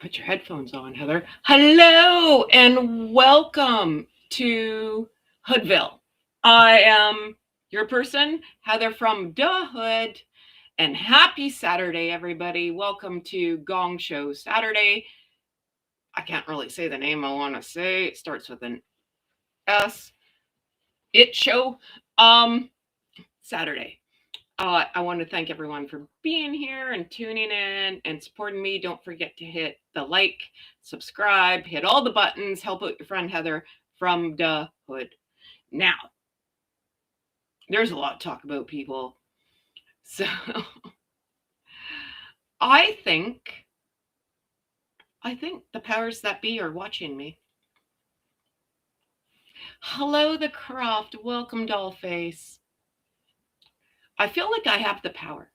Put your headphones on, Heather. Hello and welcome to Hoodville. I am your person, Heather from the Hood, and happy Saturday, everybody. Welcome to Gong Show Saturday. I can't really say the name I want to say. It starts with an S. It show Saturday. I want to thank everyone for being here and tuning in and supporting me. Don't forget to hit the like, subscribe, hit all the buttons, help out your friend Heather from the Hood. Now, there's a lot to talk about, people. So I think the powers that be are watching me. Hello, the Croft. Welcome, Dollface. I feel like I have the power.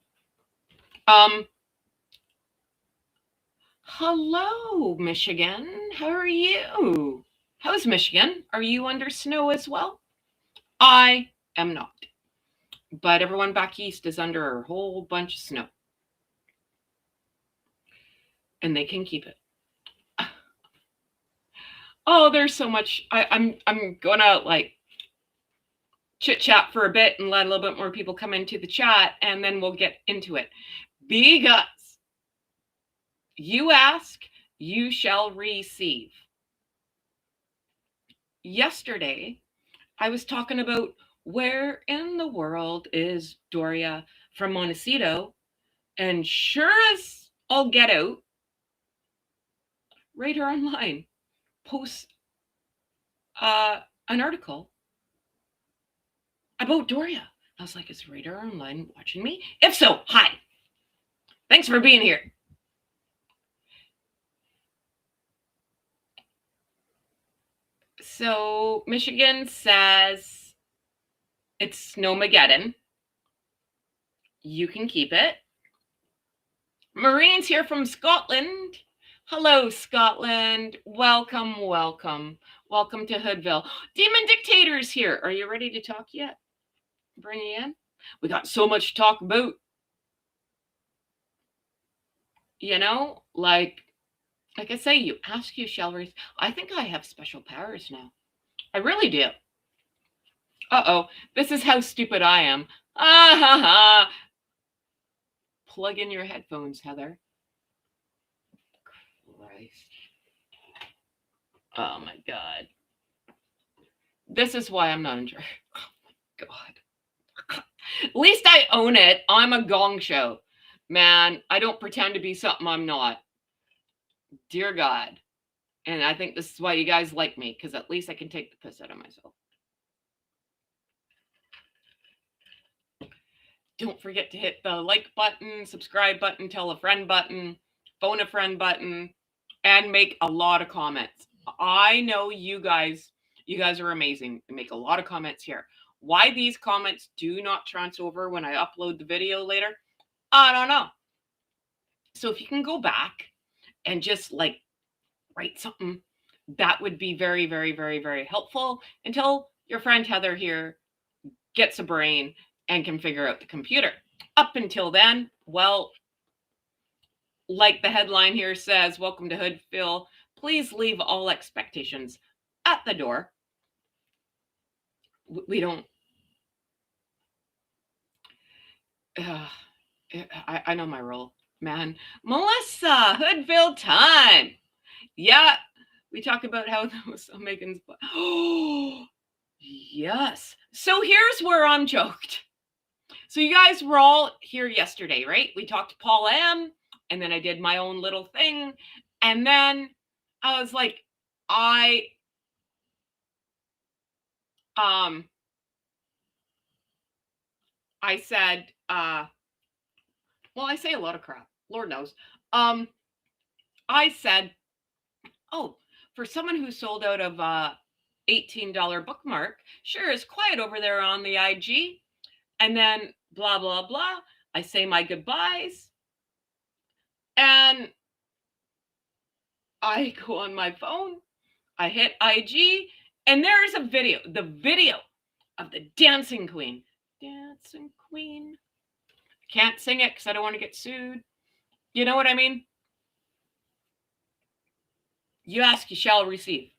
Hello, Michigan. How are you? How's Michigan? Are you under snow as well? I am not. But everyone back east is under a whole bunch of snow. And they can keep it. Oh, there's so much. I'm gonna like chit chat for a bit and let a little bit more people come into the chat, and then we'll get into it. Because you ask, you shall receive. Yesterday, I was talking about where in the world is Doria from Montecito, and sure as I'll get out, Radar Online posts an article about Doria. I was like, is Radar Online watching me? If so, hi. Thanks for being here. So Michigan says it's Snowmageddon. You can keep it. Marine's here from Scotland. Hello, Scotland. Welcome, welcome. Welcome to Hoodville. Demon Dictator's here. Are you ready to talk yet? Bring you in. We got so much to talk about. You know, like I say, you ask, you shall receive. I think I have special powers now. I really do. Uh-oh. This is how stupid I am. Ah ha ha. Plug in your headphones, Heather. Christ. Oh my God. This is why I'm not in charge. Oh my God. At least I own it. I'm a gong show. Man, I don't pretend to be something I'm not. Dear God. And I think this is why you guys like me, because at least I can take the piss out of myself. Don't forget to hit the like button, subscribe button, tell a friend button, phone a friend button, and make a lot of comments. I know you guys are amazing. You make a lot of comments here. Why these comments do not transfer over when I upload the video later, I don't know. So if you can go back and just like write something, that would be very, very, very, very helpful until your friend Heather here gets a brain and can figure out the computer. Up until then, well, like the headline here says, welcome to Hoodville. Please leave all expectations at the door. We don't. I know my role, man. Melissa, Hoodville time. Yeah, we talk about how Meghan's. Oh, yes. So here's where I'm joked. So you guys were all here yesterday, right? We talked to Paul M, and then I did my own little thing. And then I was like, I said, well, I say a lot of crap, Lord knows. I said, oh, for someone who sold out of $18 bookmark, sure is quiet over there on the IG. And then blah, blah, blah. I say my goodbyes. And I go on my phone. I hit IG. And there's a video. The video of the Dancing Queen. Dancing Queen. Can't sing it because I don't want to get sued. You know what I mean? You ask, you shall receive.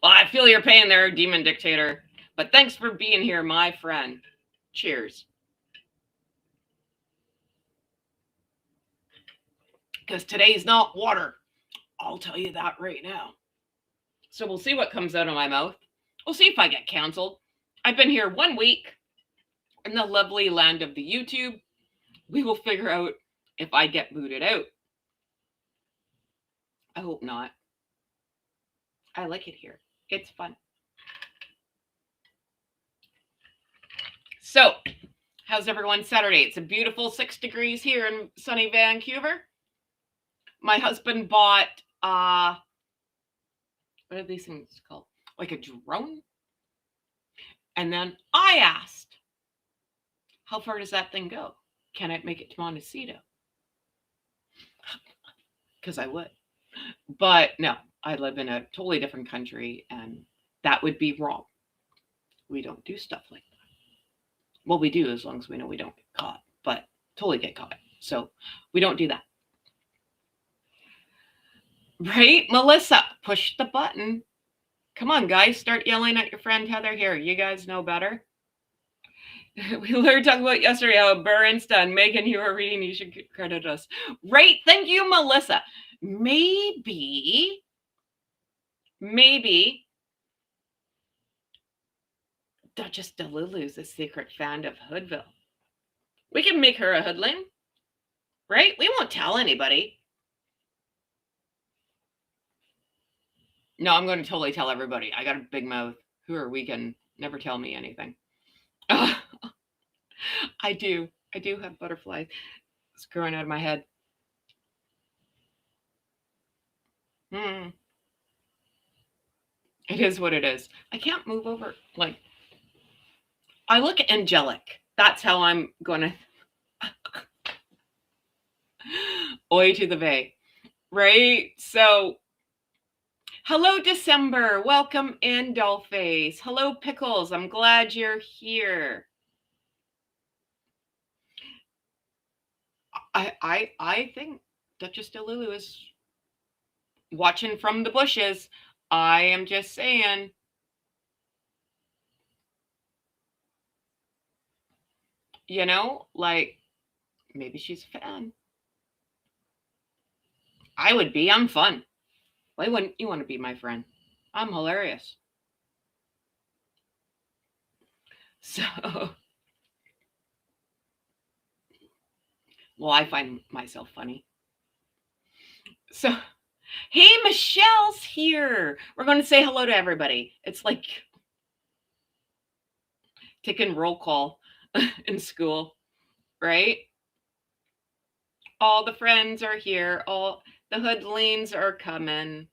Well, I feel your pain there, Demon Dictator. But thanks for being here, my friend. Cheers. Because today's not water. I'll tell you that right now. So we'll see what comes out of my mouth. We'll see if I get canceled. I've been here 1 week in the lovely land of the YouTube. We will figure out if I get booted out. I hope not. I like it here. It's fun. So, how's everyone Saturday? It's a beautiful 6 degrees here in sunny Vancouver. My husband bought, what are these things called? Like a drone? And then I asked, how far does that thing go? Can I make it to Montecito? Because I would. But no, I live in a totally different country, and that would be wrong. We don't do stuff like that. Well, we do as long as we know we don't get caught, but totally get caught. So we don't do that. Right, Melissa? Push the button. Come on, guys. Start yelling at your friend Heather here. You guys know better. We were talking about yesterday how Burr Insta and Meghan, you were reading, you should credit us. Right. Thank you, Melissa. Maybe Duchess Delulu is a secret fan of Hoodville. We can make her a hoodling, right? We won't tell anybody. No, I'm going to totally tell everybody. I got a big mouth. Who are we? Can never tell me anything. I do have butterflies. It's growing out of my head. It is what it is. I can't move over. Like, I look angelic. That's how I'm going to. Oi to the bay. Right? So, hello, December. Welcome in, Dollface. Hello, Pickles. I'm glad you're here. I think Duchess Delulu is watching from the bushes. I am just saying. You know, like, maybe she's a fan. I would be. I'm fun. Why wouldn't you want to be my friend? I'm hilarious. So, well, I find myself funny. So, hey, Michelle's here. We're going to say hello to everybody. It's like taking roll call in school, right? All the friends are here. All the hoodlings are coming.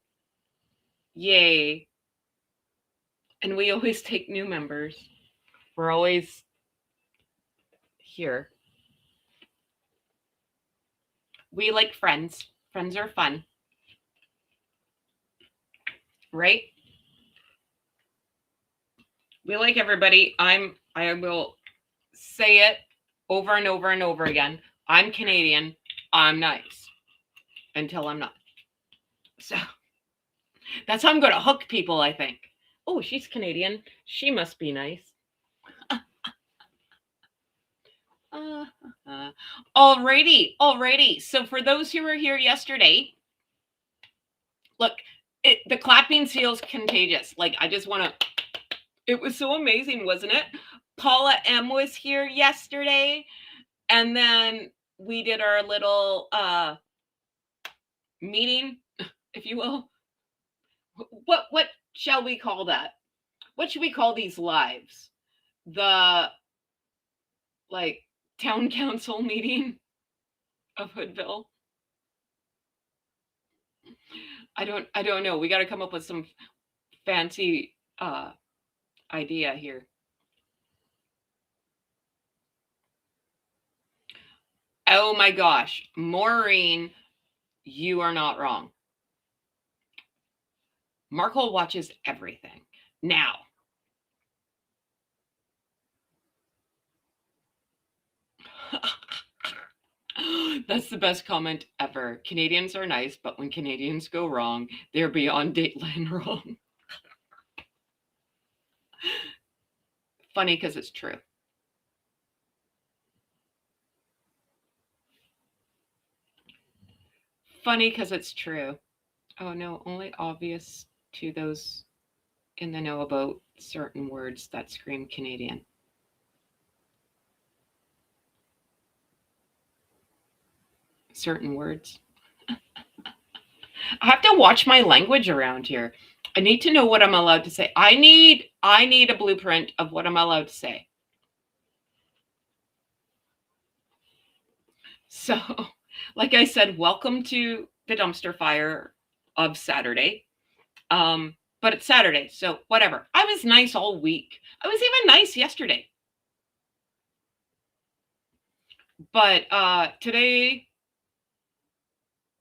Yay. And we always take new members. We're always here. We like friends. Friends are fun. Right? We like everybody. I will say it over and over and over again. I'm Canadian. I'm nice. Until I'm not. So that's how I'm going to hook people, I think. Oh, she's Canadian. She must be nice. Alrighty. So for those who were here yesterday, look, the clapping feels contagious. Like, I just want to, it was so amazing, wasn't it? Paula M was here yesterday, and then we did our little meeting, if you will. What shall we call that? What should we call these lives? The, like, town council meeting of Hoodville. I don't know. We got to come up with some fancy idea here. Oh my gosh, Maureen, you are not wrong. Markle watches everything. Now, That's the best comment ever. Canadians are nice, but when Canadians go wrong, they're beyond Dateline wrong. Funny because it's true. Funny because it's true. Oh no, only obvious to those in the know about certain words that scream Canadian. Certain words. I have to watch my language around here. I need to know what I'm allowed to say. I need a blueprint of what I'm allowed to say. So, like I said, welcome to the dumpster fire of Saturday. But it's Saturday, so whatever. I was nice all week. I was even nice yesterday. But today,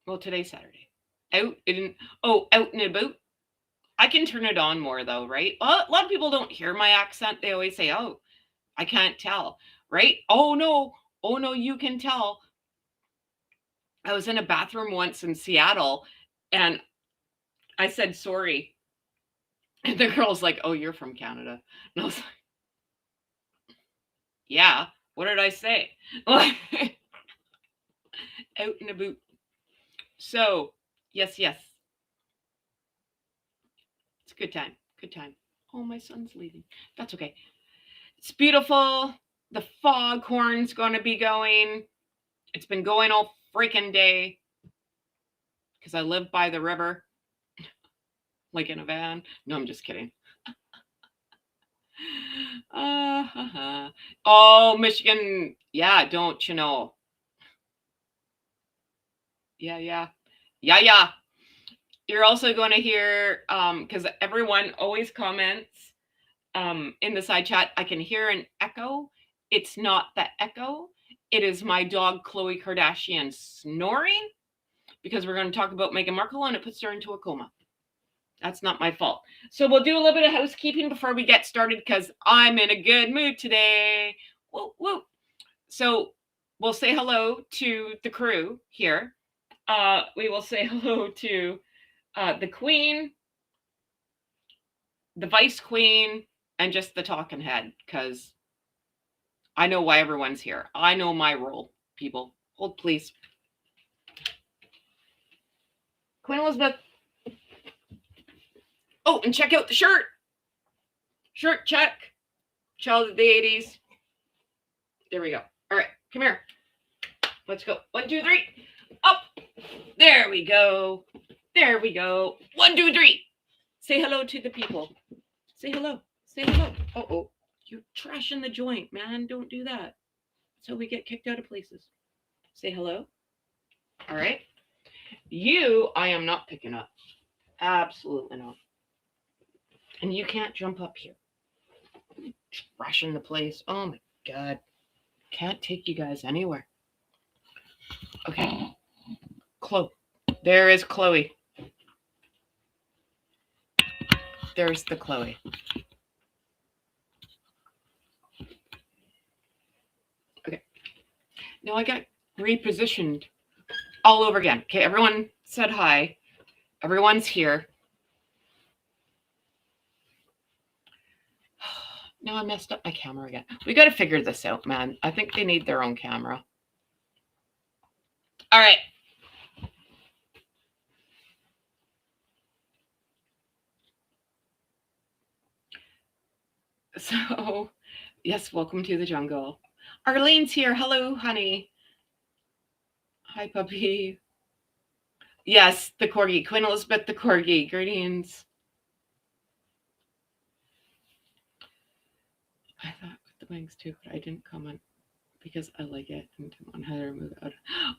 well, today's Saturday. Out and about. I can turn it on more though, right? A lot of people don't hear my accent. They always say, "Oh, I can't tell," right? Oh no, you can tell. I was in a bathroom once in Seattle, and I said sorry, and the girl's like, "Oh, you're from Canada," and I was like, "Yeah." What did I say? Out and about. So, yes. It's a good time. Good time. Oh, my son's leaving. That's okay. It's beautiful. The foghorn's going to be going. It's been going all freaking day because I live by the river, like in a van. No, I'm just kidding. Oh, Michigan. Yeah, don't you know? Yeah. You're also going to hear, because everyone always comments in the side chat, I can hear an echo. It's not the echo. It is my dog, Khloe Kardashian, snoring, because we're going to talk about Meghan Markle and it puts her into a coma. That's not my fault. So we'll do a little bit of housekeeping before we get started because I'm in a good mood today. Woo. So we'll say hello to the crew here. We will say hello to the Queen, the Vice Queen, and just the talking head, because I know why everyone's here. I know my role, people. Hold, please. Queen Elizabeth. Oh, and check out the shirt. Shirt check. Child of the 80s. There we go. All right, come here. Let's go. 1, 2, 3. Up. There we go. 1, 2, 3. Say hello to the people. Say hello. Oh. You're trashing the joint, man. Don't do that. So we get kicked out of places. Say hello. All right. You, I am not picking up. Absolutely not. And you can't jump up here. Trashing the place. Oh my God. Can't take you guys anywhere. Okay. Chloe. There is Chloe. There's the Chloe. Okay. Now I got repositioned all over again. Okay, everyone said hi. Everyone's here. Now I messed up my camera again. We got to figure this out, man. I think they need their own camera. All right. So, yes, welcome to the jungle. Arlene's here. Hello, honey. Hi, puppy. Yes, the corgi. Queen Elizabeth, the corgi. Greetings. I thought with the wings too, but I didn't comment because I like it and didn't want how to remove it.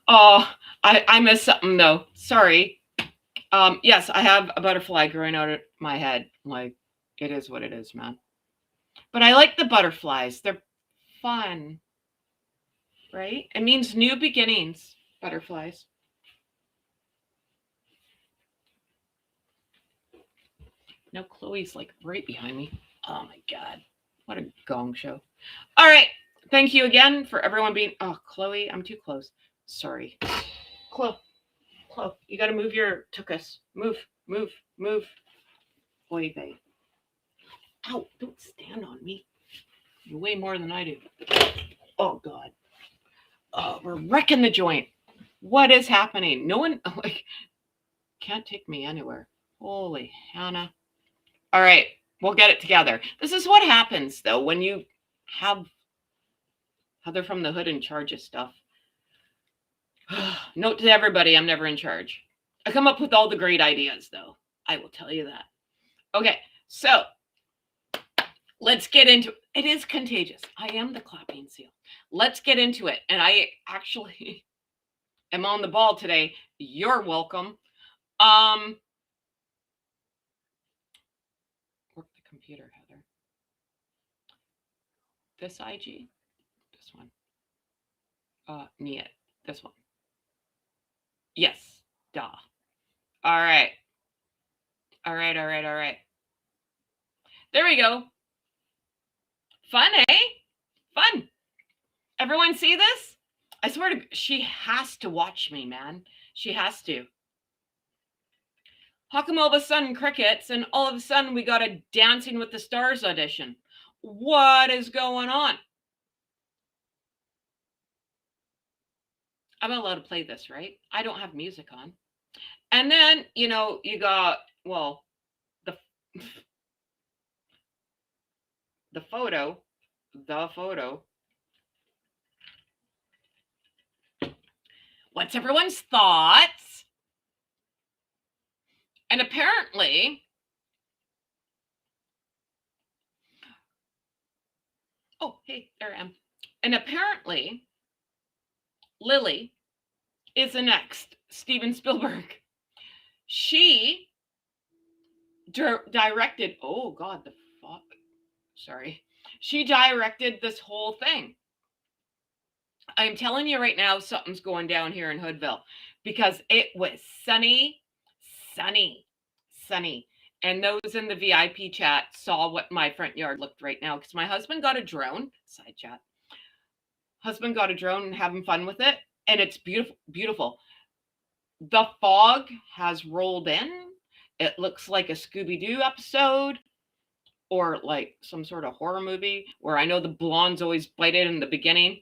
Oh, I missed something though. Sorry. Yes, I have a butterfly growing out of my head. Like, it is what it is, man. But I like the butterflies. They're fun, right? It means new beginnings, butterflies. Now Chloe's like right behind me. Oh my God. What a gong show. All right. Thank you again for everyone being. Oh, Chloe, I'm too close. Sorry. Chloe, you got to move your tuchus. Move. Oy vey. Ow, don't stand on me. You weigh more than I do. Oh, God. Oh, we're wrecking the joint. What is happening? No one, can't take me anywhere. Holy Hannah. All right, we'll get it together. This is what happens, though, when you have Heather from the Hood in charge of stuff. Note to everybody, I'm never in charge. I come up with all the great ideas, though. I will tell you that. Okay, so let's get into it. It is contagious. I am the clapping seal. Let's get into it. And I actually am on the ball today. You're welcome. Work the computer, Heather. This IG, this one. Nia, this one. Yes, duh. All right. There we go. Fun, eh? Fun. Everyone see this? I swear to, she has to watch me, man. She has to. How come all of a sudden crickets and all of a sudden we got a Dancing with the Stars audition? What is going on? I'm not allowed to play this, right? I don't have music on. And then, you got, well, the photo. What's everyone's thoughts? And apparently, oh, hey, there I am. And apparently, Lily is the next Steven Spielberg. She directed, oh God, the fuck. Sorry. She directed this whole thing. I'm telling you right now, something's going down here in Hoodville because it was sunny. And those in the VIP chat saw what my front yard looked right now because my husband got a drone. Side chat. Husband got a drone and having fun with it. And it's beautiful. The fog has rolled in. It looks like a Scooby-Doo episode or like some sort of horror movie where I know the blondes always bite it in the beginning.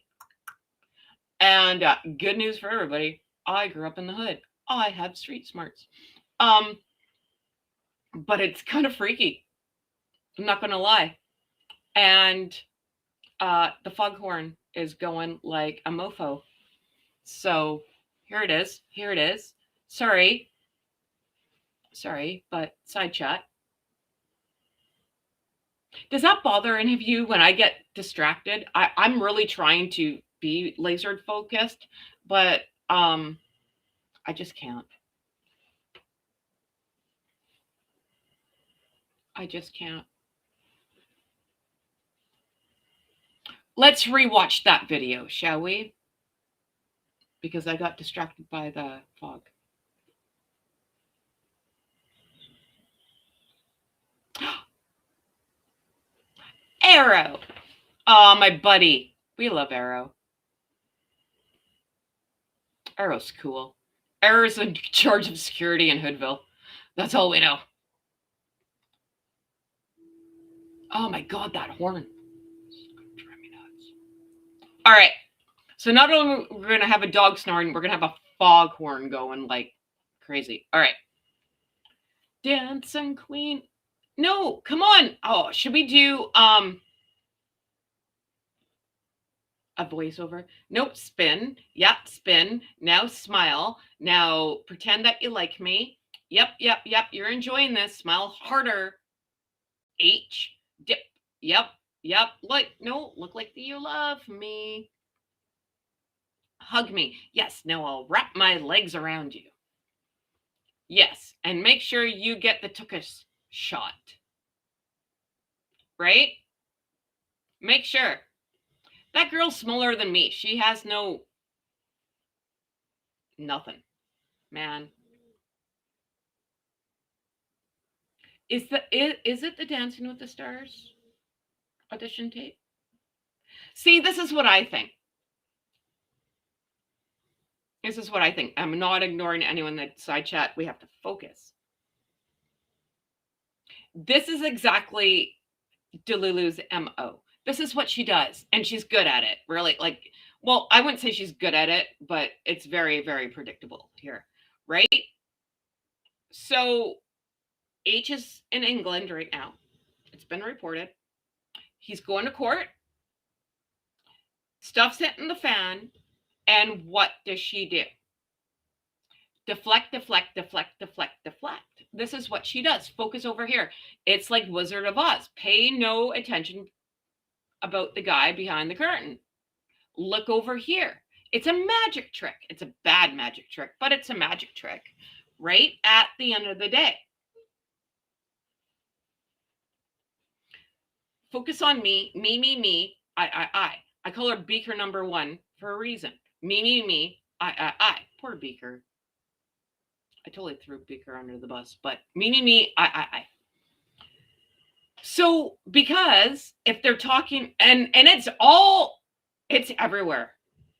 And good news for everybody. I grew up in the hood. I have street smarts. But it's kind of freaky. I'm not going to lie. And the foghorn is going like a mofo. So here it is. Sorry, but side chat. Does that bother any of you when I get distracted? I'm really trying to be laser focused, but I just can't. Let's rewatch that video, shall we? Because I got distracted by the fog. Arrow. Oh, my buddy. We love Arrow. Arrow's cool. Arrow's in charge of security in Hoodville. That's all we know. Oh my God, that horn. Drive me nuts. All right. So not only we're going to have a dog snoring, we're going to have a foghorn going like crazy. All right. Dancing Queen. No, come on. Oh, should we do a voiceover? Nope, spin. Yep, spin. Now smile. Now pretend that you like me. Yep. You're enjoying this. Smile harder. H. Dip. Yep. Look like you love me. Hug me. Yes, now I'll wrap my legs around you. Yes, and make sure you get the tuchus shot. Right? Make sure. That girl's smaller than me. She has nothing. Man. Is it the Dancing with the Stars audition tape? See, this is what I think. This is what I think. I'm not ignoring anyone that side chat. We have to focus. This is exactly Delulu's MO. This is what she does, and she's good at it. Really, like, well, I wouldn't say she's good at it, but it's very, very predictable here, right? So H is in England right now. It's been reported. He's going to court. Stuff's hitting the fan. And what does she do? Deflect, deflect, deflect, deflect, deflect. This is what she does. Focus over here. It's like Wizard of Oz. Pay no attention about the guy behind the curtain. Look over here. It's a magic trick. It's a bad magic trick, but it's a magic trick, right? At the end of the day. Focus on me, me, I. I call her Beaker number 1 for a reason. Me, I. Poor Beaker. I totally threw Beaker under the bus, but me, I. So because if they're talking, and it's everywhere,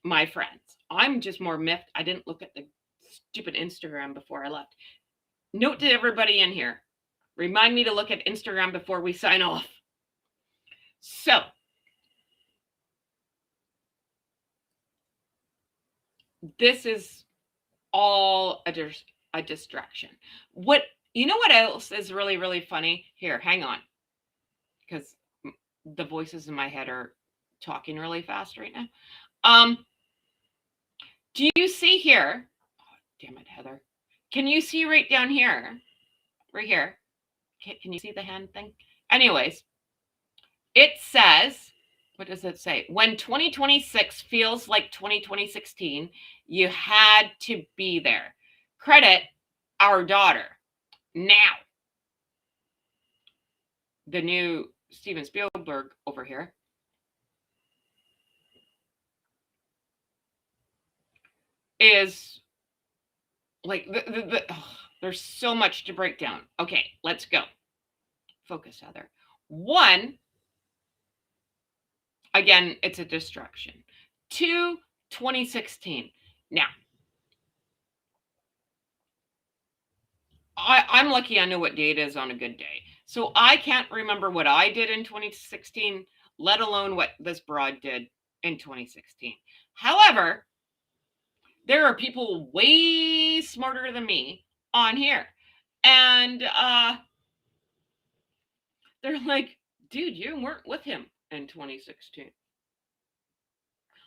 my friends. I'm just more miffed. I didn't look at the stupid Instagram before I left. Note to everybody in here. Remind me to look at Instagram before we sign off. So this is all a distraction. What else is really, really funny? Here, hang on. Because the voices in my head are talking really fast right now. Do you see here? Oh, damn it, Heather. Can you see right down here? Right here. Can you see the hand thing? Anyways, it says, what does it say? When 2026 feels like 2016, you had to be there. Credit our daughter. Now, the new Steven Spielberg over here is like, there's so much to break down. Okay, let's go. Focus, Heather. 1, again, it's a distraction. 2, 2016. Now, I'm lucky I know what date is on a good day. So I can't remember what I did in 2016, let alone what this broad did in 2016. However, there are people way smarter than me on here. And they're like, dude, you weren't with him in 2016.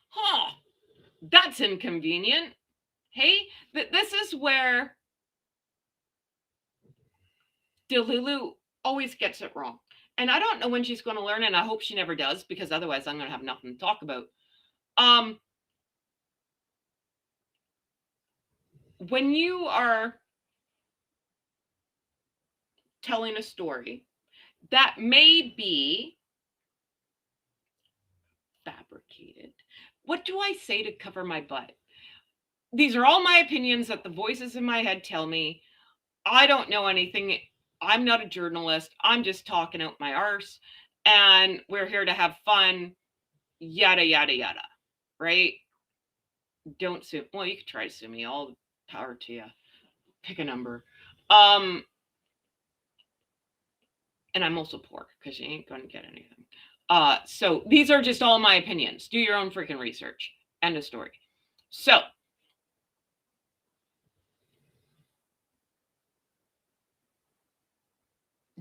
Huh, that's inconvenient. Hey, this is where Delulu always gets it wrong. And I don't know when she's going to learn, and I hope she never does, because otherwise I'm going to have nothing to talk about. When you are telling a story that may be fabricated, what do I say to cover my butt? These are all my opinions that the voices in my head tell me. I don't know anything. I'm not a journalist. I'm just talking out my arse, and we're here to have fun, yada, yada, yada, right? Don't sue. Well, you could try to sue me. All power to you. Pick a number. And I'm also poor because you ain't going to get anything. So these are just all my opinions. Do your own freaking research. End of story. So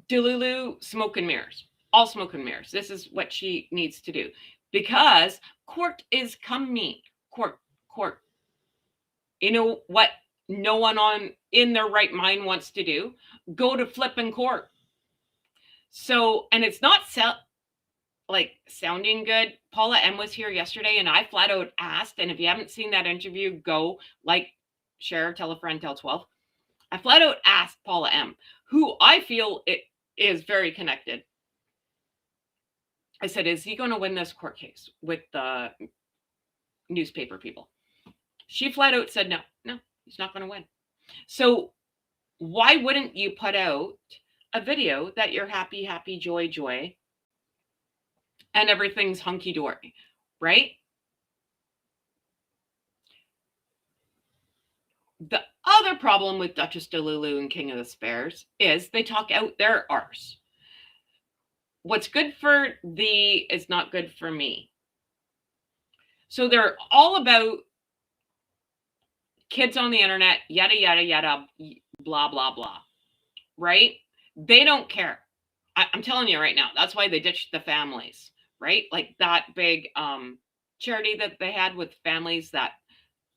Delulu, smoke and mirrors. All smoke and mirrors. This is what she needs to do. Because court is coming. Court. You know what no one in their right mind wants to do? Go to flipping court. So, and it's not sounding good. Paula M was here yesterday, and I flat out asked, and if you haven't seen that interview, go share, tell a friend, tell 12. I flat out asked Paula M, who I feel it is very connected. I said, is he going to win this court case with the newspaper people? She flat out said, no, he's not going to win. So why wouldn't you put out a video that you're happy, joy, and everything's hunky-dory, right? The other problem with Duchess Delulu and King of the Spares is they talk out their arse. What's good for thee is not good for me. So they're all about kids on the internet, yada, yada, yada, blah, blah, blah. Right? They don't care. I'm telling you right now, that's why they ditched the families, right? Like that big charity that they had with families that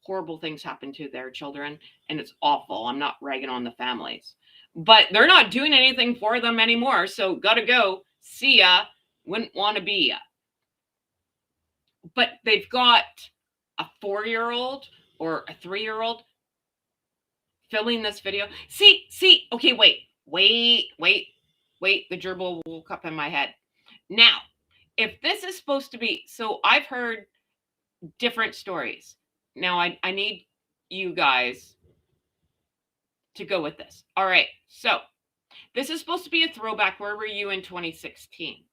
horrible things happen to their children, and it's awful. I'm not ragging on the families, but they're not doing anything for them anymore. So gotta go. See ya. Wouldn't want to be ya. But they've got a 4-year-old or a 3-year-old filming this video. See. Okay, wait. The gerbil woke up in my head. Now, if this is supposed to be, so I've heard different stories. Now, I need you guys to go with this. All right, so this is supposed to be a throwback. Where were you in 2016?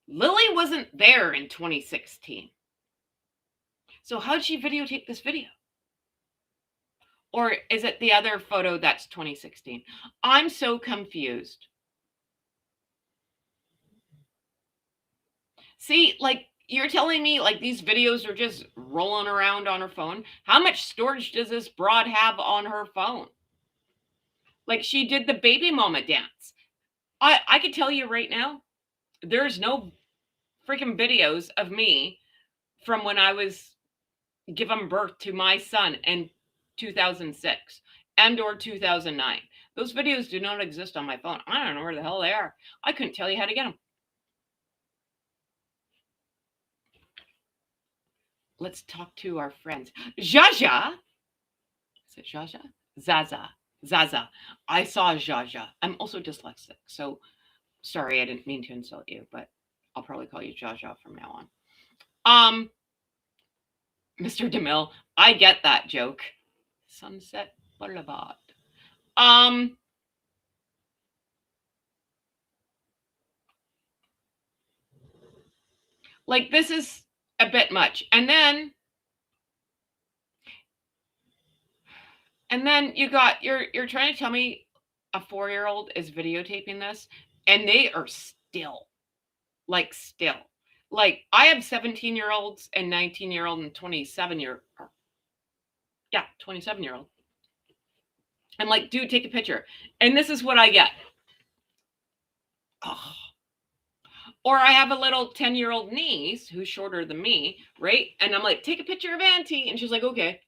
Lily wasn't there in 2016. So how'd she videotape this video? Or is it the other photo that's 2016? I'm so confused. See, like, you're telling me like these videos are just rolling around on her phone? How much storage does this broad have on her phone? Like, she did the baby mama dance. I could tell you right now, there's no freaking videos of me from when I was giving birth to my son in 2006 and or 2009. Those videos do not exist on my phone. I don't know where the hell they are. I couldn't tell you how to get them. Let's talk to our friends. Jaja. Is it Jaja? Zaza. I saw Jaja. I'm also dyslexic, so sorry, I didn't mean to insult you, but I'll probably call you Jaja from now on. Mr. DeMille, I get that joke. Sunset Boulevard. Like, this is a bit much. And then you got, you're trying to tell me a 4-year-old is videotaping this, and they are still. Like, I have 17-year-olds and 19-year-old and 27-year-old. I'm like, dude, take a picture. And this is what I get. Oh. Or I have a little 10-year-old niece who's shorter than me, right? And I'm like, take a picture of Auntie. And she's like, okay.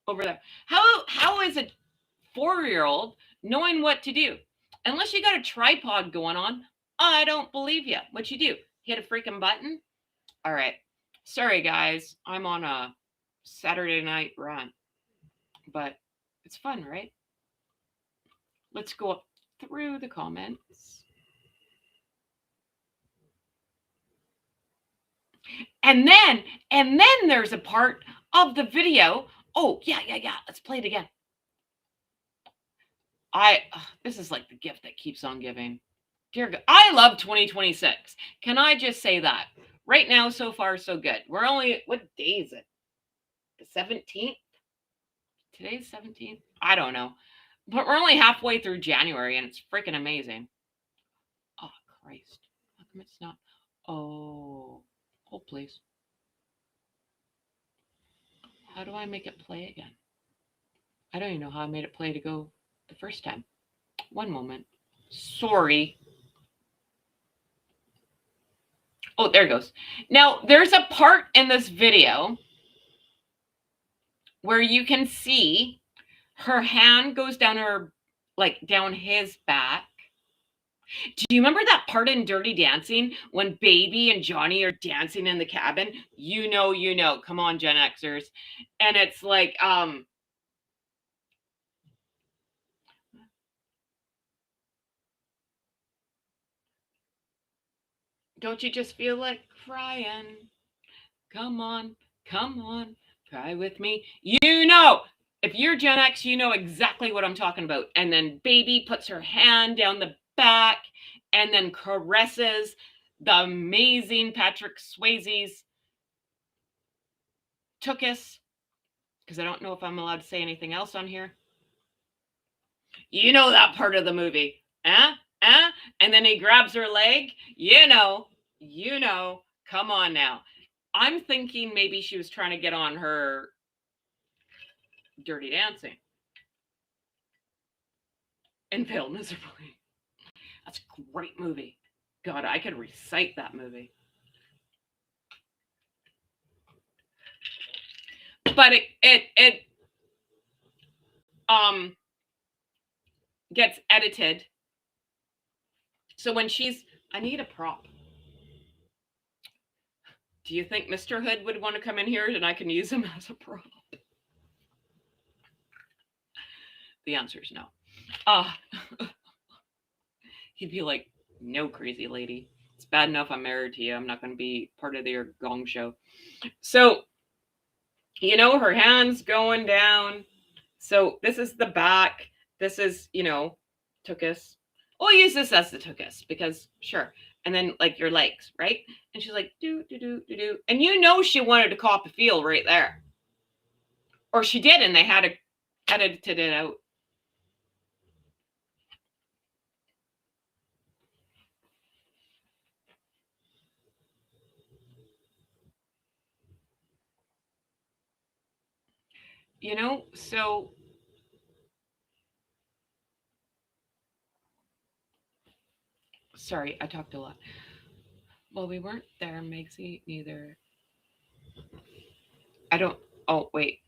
Over there. How is a 4-year-old knowing what to do? Unless you got a tripod going on, I don't believe you. What you do? Hit a freaking button? All right. Sorry, guys. I'm on a Saturday night run. But it's fun, right? Let's go up through the comments. And then there's a part of the video. Oh, yeah. Let's play it again. This is like the gift that keeps on giving. Dear God, I love 2026. Can I just say that? Right now, so far, so good. We're only, what day is it? The 17th? Today's 17th? I don't know. But we're only halfway through January, and it's freaking amazing. Oh, Christ. How come it's not? Oh, hold please. How do I make it play again? I don't even know how I made it play to go the first time. One moment. Sorry. Oh, there it goes. Now, there's a part in this video where you can see her hand goes down her, like, down his back. Do you remember that part in Dirty Dancing when Baby and Johnny are dancing in the cabin? You know. Come on, Gen Xers. And it's like, don't you just feel like crying? Come on, cry with me. You know, if you're Gen X, you know exactly what I'm talking about. And then Baby puts her hand down the back and then caresses the amazing Patrick Swayze's Duchess because I don't know if I'm allowed to say anything else on here. You know that part of the movie. And then he grabs her leg. You know. Come on now. I'm thinking maybe she was trying to get on her Dirty Dancing. And failed miserably. That's a great movie. God, I could recite that movie. But it gets edited. So when I need a prop. Do you think Mr. Hood would want to come in here and I can use him as a prop? The answer is no. He'd be like, no, crazy lady. It's bad enough I'm married to you. I'm not going to be part of your gong show. So, her hands going down. So this is the back. This is, tuchus. We'll use this as the tuchus because sure. And then like your legs, right? And she's like, do. And she wanted to cop a feel right there. Or she did, and they had edited it out. So sorry, I talked a lot. Well, we weren't there, Megsy, neither. Oh, wait.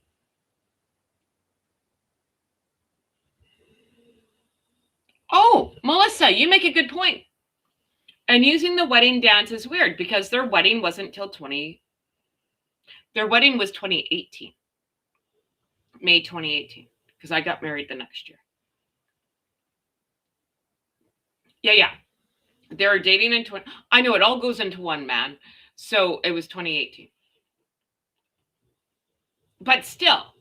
Oh, Melissa, you make a good point. And using the wedding dance is weird because their wedding wasn't till their wedding was 2018. May 2018. Because I got married the next year. Yeah. They were dating in I know it all goes into one, man. So it was 2018. But still,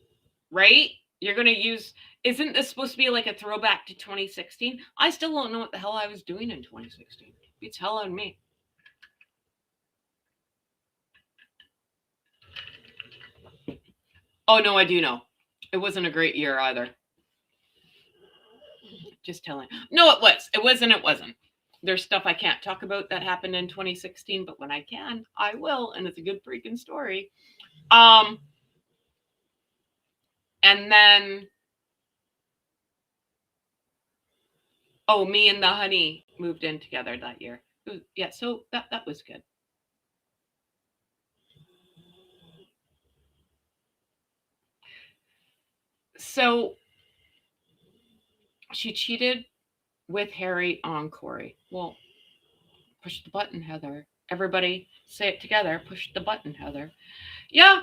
right? You're going to use, isn't this supposed to be like a throwback to 2016? I still don't know what the hell I was doing in 2016. It's hell on me. Oh, no, I do know. It wasn't a great year either. Just telling. No, it was. It wasn't. It wasn't. There's stuff I can't talk about that happened in 2016, but when I can, I will, and it's a good freaking story. And then, me and the honey moved in together that year. Yeah, so that was good. So she cheated with Harry on Corey. Well, push the button, Heather. Everybody say it together. Push the button, Heather. Yeah,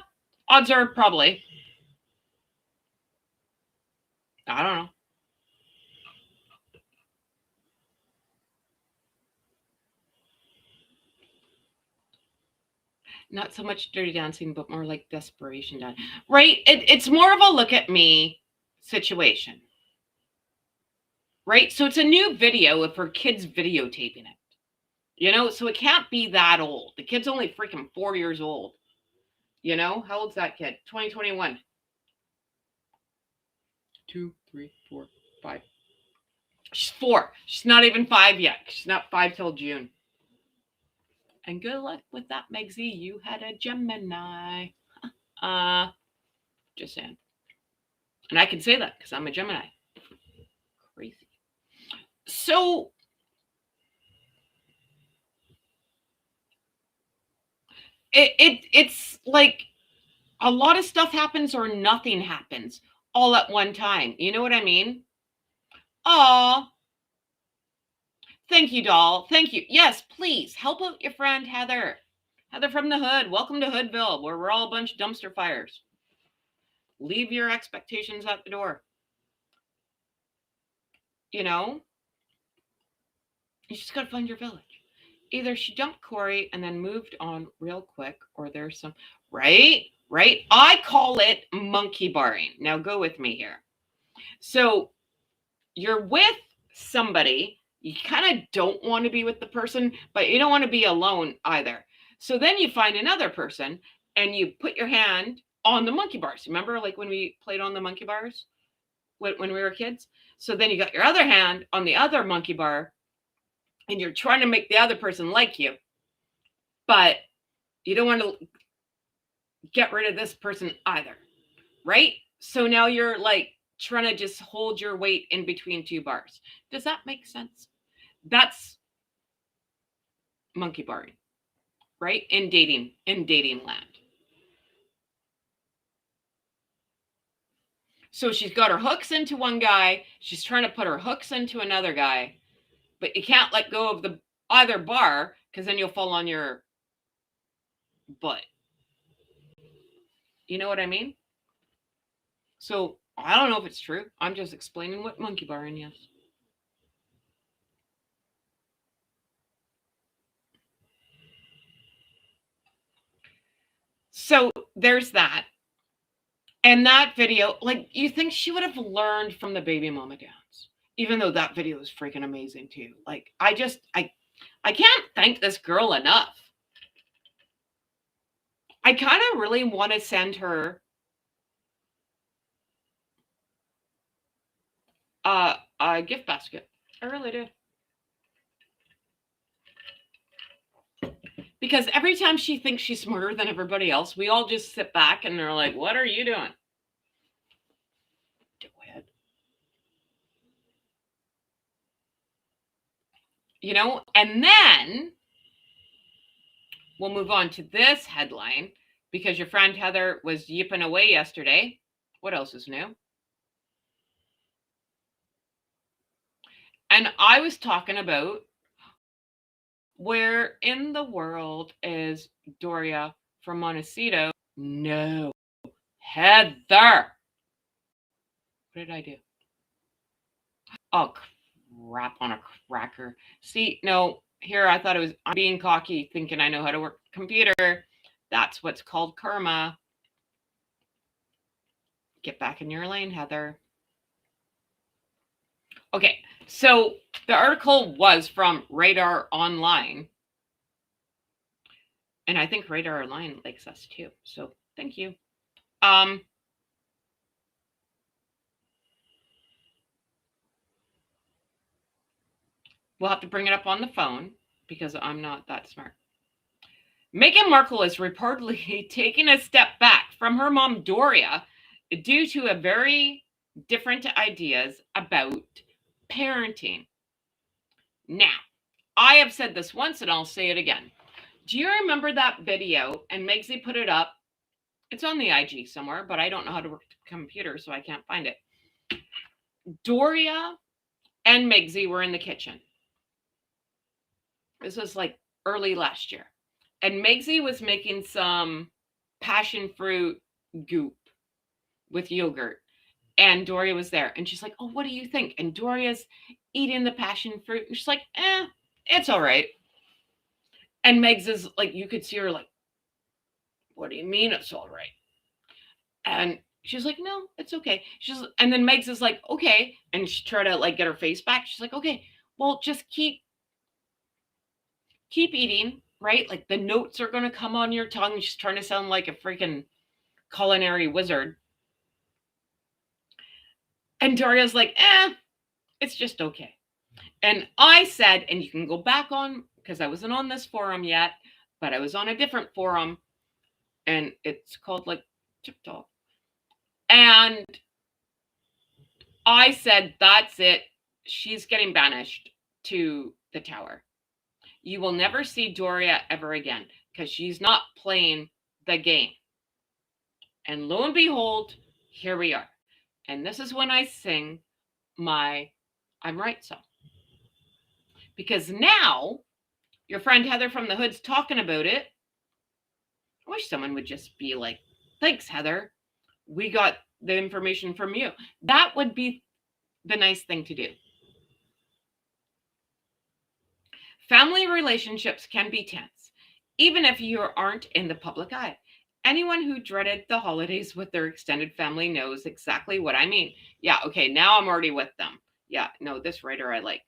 odds are probably. I don't know. Not so much Dirty Dancing, but more like Desperation Dance. Right? It's more of a look at me situation. Right? So it's a new video of her kids videotaping it. So it can't be that old. The kid's only freaking 4 years old. How old's that kid? 2021. 2, 3, 4, 5. She's 4. She's not even 5 yet. She's not 5 till June. And good luck with that, Megsy. You had a Gemini. Just saying. And I can say that because I'm a Gemini. Crazy. So it's like a lot of stuff happens or nothing happens all at one time. You know what I mean? Oh, thank you, doll. Thank you. Yes, please help out your friend Heather. Heather from the Hood. Welcome to Hoodville, where we're all a bunch of dumpster fires. Leave your expectations at the door. You just got to find your village. Either she dumped Corey and then moved on real quick, or there's some, right? I call it monkey barring. Now go with me here. So you're with somebody, you kind of don't want to be with the person, but you don't want to be alone either. So then you find another person and you put your hand on the monkey bars. Remember, like when we played on the monkey bars when we were kids? So then you got your other hand on the other monkey bar, and you're trying to make the other person like you, but you don't want to get rid of this person either, right? So now you're like trying to just hold your weight in between two bars. Does that make sense? That's monkey barring, right? In dating land. So she's got her hooks into one guy. She's trying to put her hooks into another guy, but you can't let go of the either bar because then you'll fall on your butt. You know what I mean? So I don't know if it's true. I'm just explaining what monkey barring is. So there's that. And that video, like, you think she would have learned from the baby mama dance, even though that video is freaking amazing too. Like, I can't thank this girl enough. I kind of really want to send her a gift basket. I really do. Because every time she thinks she's smarter than everybody else, we all just sit back and they're like, what are you doing? Go ahead. You know, and then we'll move on to this headline because your friend Heather was yipping away yesterday. What else is new? And I was talking about where in the world is Doria from Montecito? No, Heather. What did I do? Oh, crap on a cracker. See, no, here I thought it was I'm being cocky, thinking I know how to work a computer. That's what's called karma. Get back in your lane, Heather. Okay, so the article was from Radar Online. And I think Radar Online likes us too. So thank you. We'll have to bring it up on the phone because I'm not that smart. Meghan Markle is reportedly taking a step back from her mom, Doria, due to a very different ideas about parenting. Now, I have said this once and I'll say it again. Do you remember that video? And Megzy put it up. It's on the IG somewhere, but I don't know how to work the computer, so I can't find it. Doria and Megzy were in the kitchen. This was like early last year. And Megzy was making some passion fruit goop with yogurt. And Doria was there. And she's like, oh, what do you think? And Doria's eating the passion fruit. And she's like, it's all right. And Megs is like, you could see her like, what do you mean it's all right? And she's like, no, it's okay. And then Megs is like, okay. And she tried to like get her face back. She's like, okay, well, just keep eating, right? Like the notes are going to come on your tongue. She's trying to sound like a freaking culinary wizard. And Doria's like, it's just okay. And I said, and you can go back on, because I wasn't on this forum yet, but I was on a different forum, and it's called like TikTok. And I said, that's it. She's getting banished to the tower. You will never see Doria ever again because she's not playing the game. And lo and behold, here we are. And this is when I sing my I'm Right song. Because now your friend Heather from the Hood's talking about it. I wish someone would just be like, thanks, Heather. We got the information from you. That would be the nice thing to do. Family relationships can be tense, even if you aren't in the public eye. Anyone who dreaded the holidays with their extended family knows exactly what I mean. Yeah, okay, now I'm already with them. Yeah, no, this writer I like.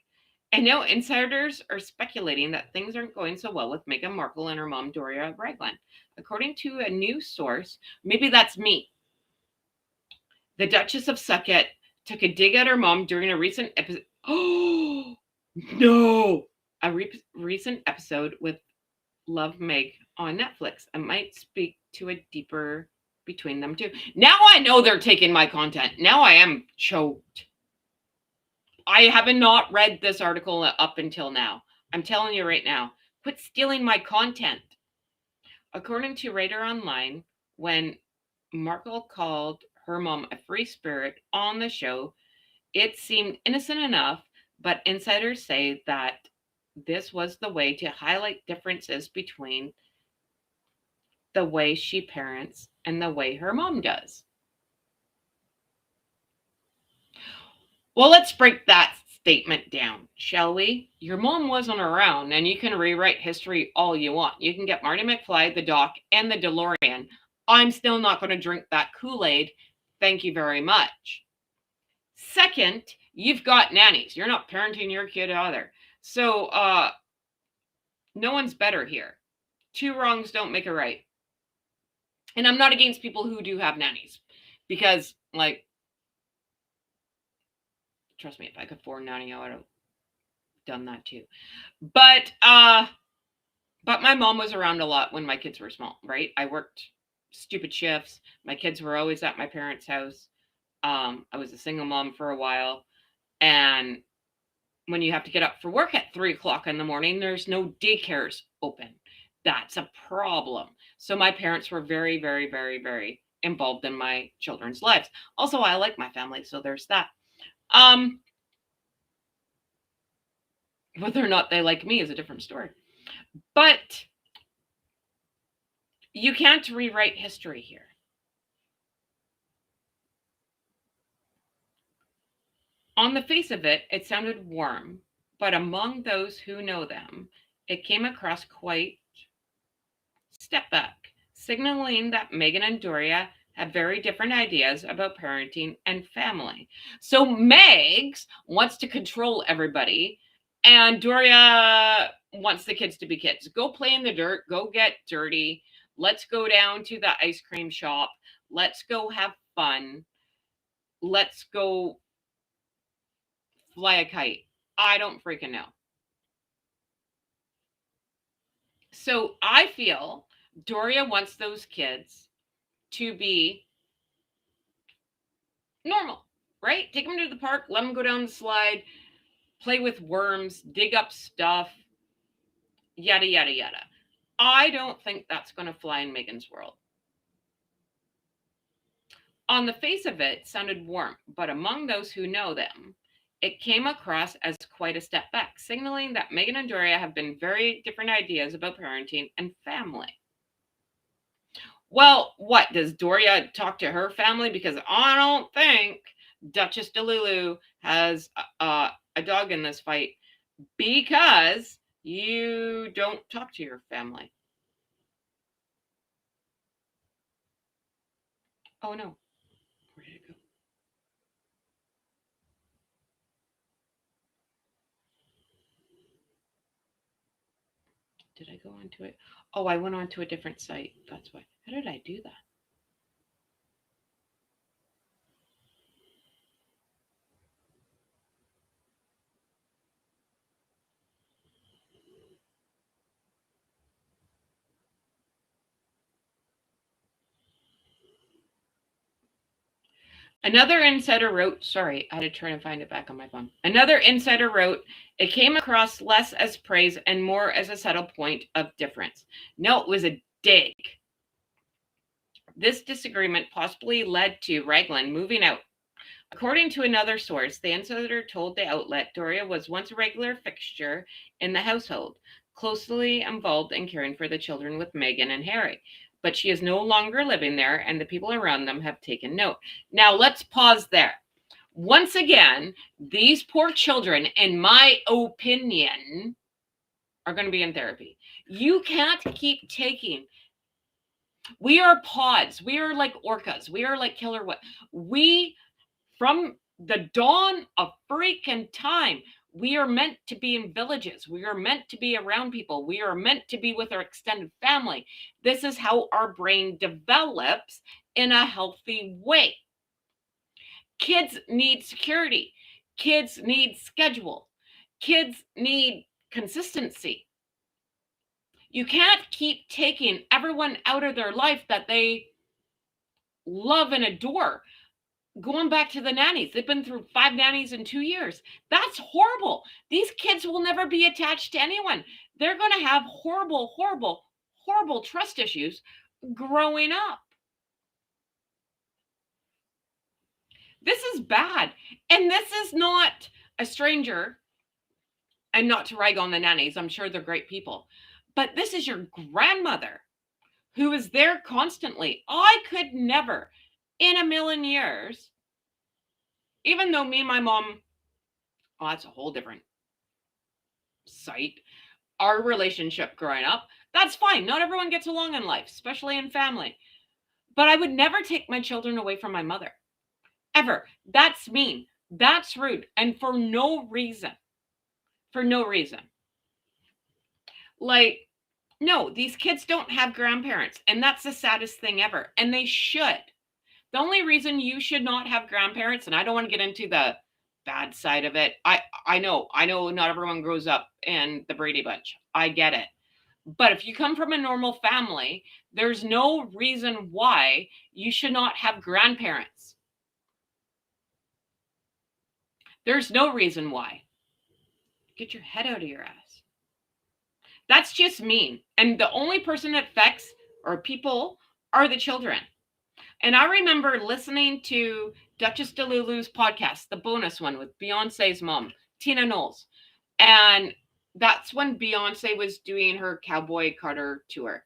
And now insiders are speculating that things aren't going so well with Meghan Markle and her mom, Doria Ragland. According to a news source, maybe that's me, the Duchess of Sucket took a dig at her mom during a recent episode. Oh, no! Recent episode with Love Meg on Netflix. I might speak to a deeper between them two. Now I know they're taking my content. Now I am choked. I have not read this article up until now. I'm telling you right now, quit stealing my content. According to Radar Online, when Markle called her mom a free spirit on the show, it seemed innocent enough, but insiders say that this was the way to highlight differences between the way she parents and the way her mom does. Well, let's break that statement down, shall we? Your mom wasn't around, and you can rewrite history all you want. You can get Marty McFly, the Doc, and the DeLorean. I'm still not going to drink that Kool-Aid. Thank you very much. Second, you've got nannies. You're not parenting your kid either. So no one's better here. Two wrongs don't make a right. And I'm not against people who do have nannies, because, like, trust me, if I could afford nanny, I would have done that too. But my mom was around a lot when my kids were small, right? I worked stupid shifts. My kids were always at my parents' house. I was a single mom for a while. And when you have to get up for work at 3 o'clock in the morning, there's no daycares open. That's a problem. So my parents were very, very, very, very involved in my children's lives. Also, I like my family, so there's that. Whether or not they like me is a different story. But you can't rewrite history here. On the face of it, it sounded warm, but among those who know them, it came across quite step back, signaling that Meghan and Doria have very different ideas about parenting and family. So Megs wants to control everybody, and Doria wants the kids to be kids. Go play in the dirt, go get dirty. Let's go down to the ice cream shop. Let's go have fun. Let's go fly a kite. I don't freaking know. So I feel Doria wants those kids to be normal, right? Take them to the park, let them go down the slide, play with worms, dig up stuff, yada, yada, yada. I don't think that's going to fly in Meghan's world. On the face of it, sounded warm, but among those who know them, it came across as quite a step back, signaling that Meghan and Doria have been very different ideas about parenting and family. Well, what, does Doria talk to her family? Because I don't think Duchess Delulu has a dog in this fight, because you don't talk to your family. Oh no. Where did it go? Did I go onto it? Oh, I went on to a different site. That's why. How did I do that? Another insider wrote, sorry, I had to try to find it back on my phone. Another insider wrote, it came across less as praise and more as a subtle point of difference. No, it was a dig. This disagreement possibly led to Ragland moving out. According to another source, the insider told the outlet Doria was once a regular fixture in the household, closely involved in caring for the children with Meghan and Harry. But she is no longer living there, and the people around them have taken note. Now, let's pause there. Once again, these poor children, in my opinion, are going to be in therapy. You can't keep taking. We are pods. We are like orcas. We are like killer what? We, from the dawn of freaking time, We are meant to be in villages. We are meant to be around people. We are meant to be with our extended family. This is how our brain develops in a healthy way. Kids need security. Kids need schedule. Kids need consistency. You can't keep taking everyone out of their life that they love and adore. Going back to the nannies, they've been through 5 nannies in 2 years. That's horrible. These kids will never be attached to anyone. They're going to have horrible, horrible, horrible trust issues growing up. This is bad. And this is not a stranger, and not to rag on the nannies. I'm sure they're great people. But this is your grandmother who is there constantly. I could never in a million years, even though me and my mom, oh, that's a whole different site. Our relationship growing up, that's fine. Not everyone gets along in life, especially in family. But I would never take my children away from my mother. Ever. That's mean. That's rude. And for no reason. For no reason. Like, no, these kids don't have grandparents. And that's the saddest thing ever. And they should. The only reason you should not have grandparents, and I don't want to get into the bad side of it. I know not everyone grows up in the Brady Bunch. I get it. But if you come from a normal family, there's no reason why you should not have grandparents. There's no reason why. Get your head out of your ass. That's just mean. And the only person it affects, or people, are the children. And I remember listening to Duchess Delulu's podcast, the bonus one with Beyonce's mom, Tina Knowles. And that's when Beyonce was doing her Cowboy Carter tour.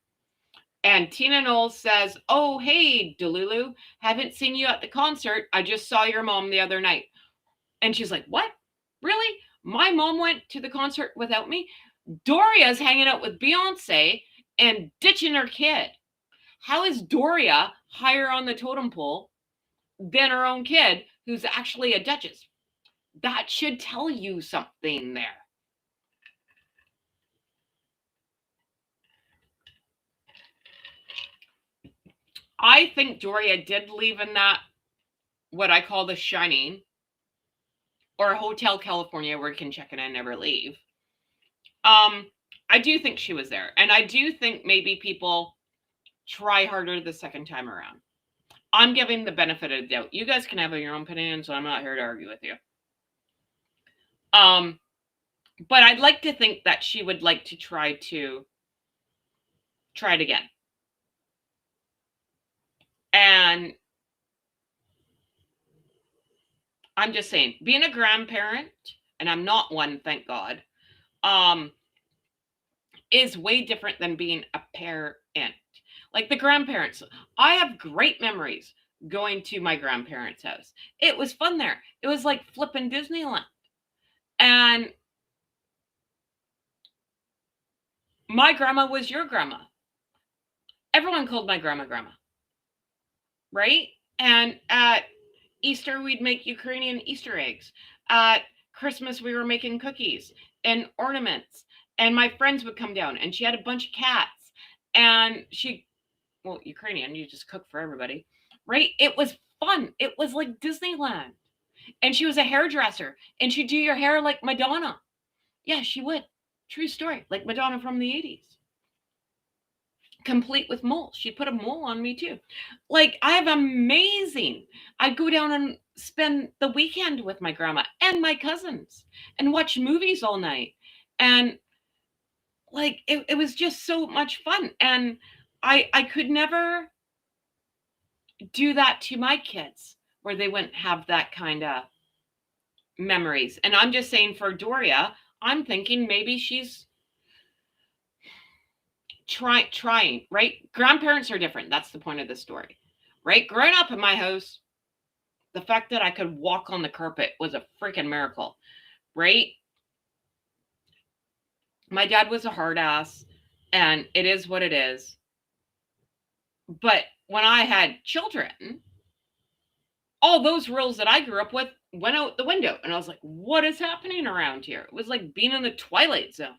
And Tina Knowles says, "Oh, hey, Delulu, haven't seen you at the concert. I just saw your mom the other night." And she's like, "What? Really? My mom went to the concert without me?" Doria's hanging out with Beyonce and ditching her kid. How is Doria higher on the totem pole than her own kid, who's actually a duchess? That should tell you something there. I think Doria did leave in that, what I call the Shining, or Hotel California, where you can check in and never leave. I do think she was there. And I do think maybe people try harder the second time around. I'm giving the benefit of the doubt. You guys can have your own opinion, so I'm not here to argue with you. But I'd like to think that she would like to try it again. And I'm just saying, being a grandparent, and I'm not one, thank God, is way different than being a parent. Like the grandparents, I have great memories going to my grandparents' house. It was fun there. It was like flipping Disneyland. And my grandma was your grandma. Everyone called my grandma, right? And at Easter, we'd make Ukrainian Easter eggs. At Christmas, we were making cookies and ornaments. And my friends would come down, and she had a bunch of cats. And Ukrainian, you just cook for everybody, right? It was fun. It was like Disneyland. And she was a hairdresser, and she'd do your hair like Madonna. Yeah, she would. True story. Like Madonna from the 80s. Complete with moles. She'd put a mole on me too. Like, I have amazing. I'd go down and spend the weekend with my grandma and my cousins and watch movies all night. And like, it was just so much fun. And I could never do that to my kids where they wouldn't have that kind of memories. And I'm just saying, for Doria, I'm thinking maybe she's trying, right? Grandparents are different. That's the point of the story, right? Growing up in my house, the fact that I could walk on the carpet was a freaking miracle, right? My dad was a hard ass, and it is what it is. But when I had children, all those rules that I grew up with went out the window, and I was like, what is happening around here? It was like being in the Twilight Zone.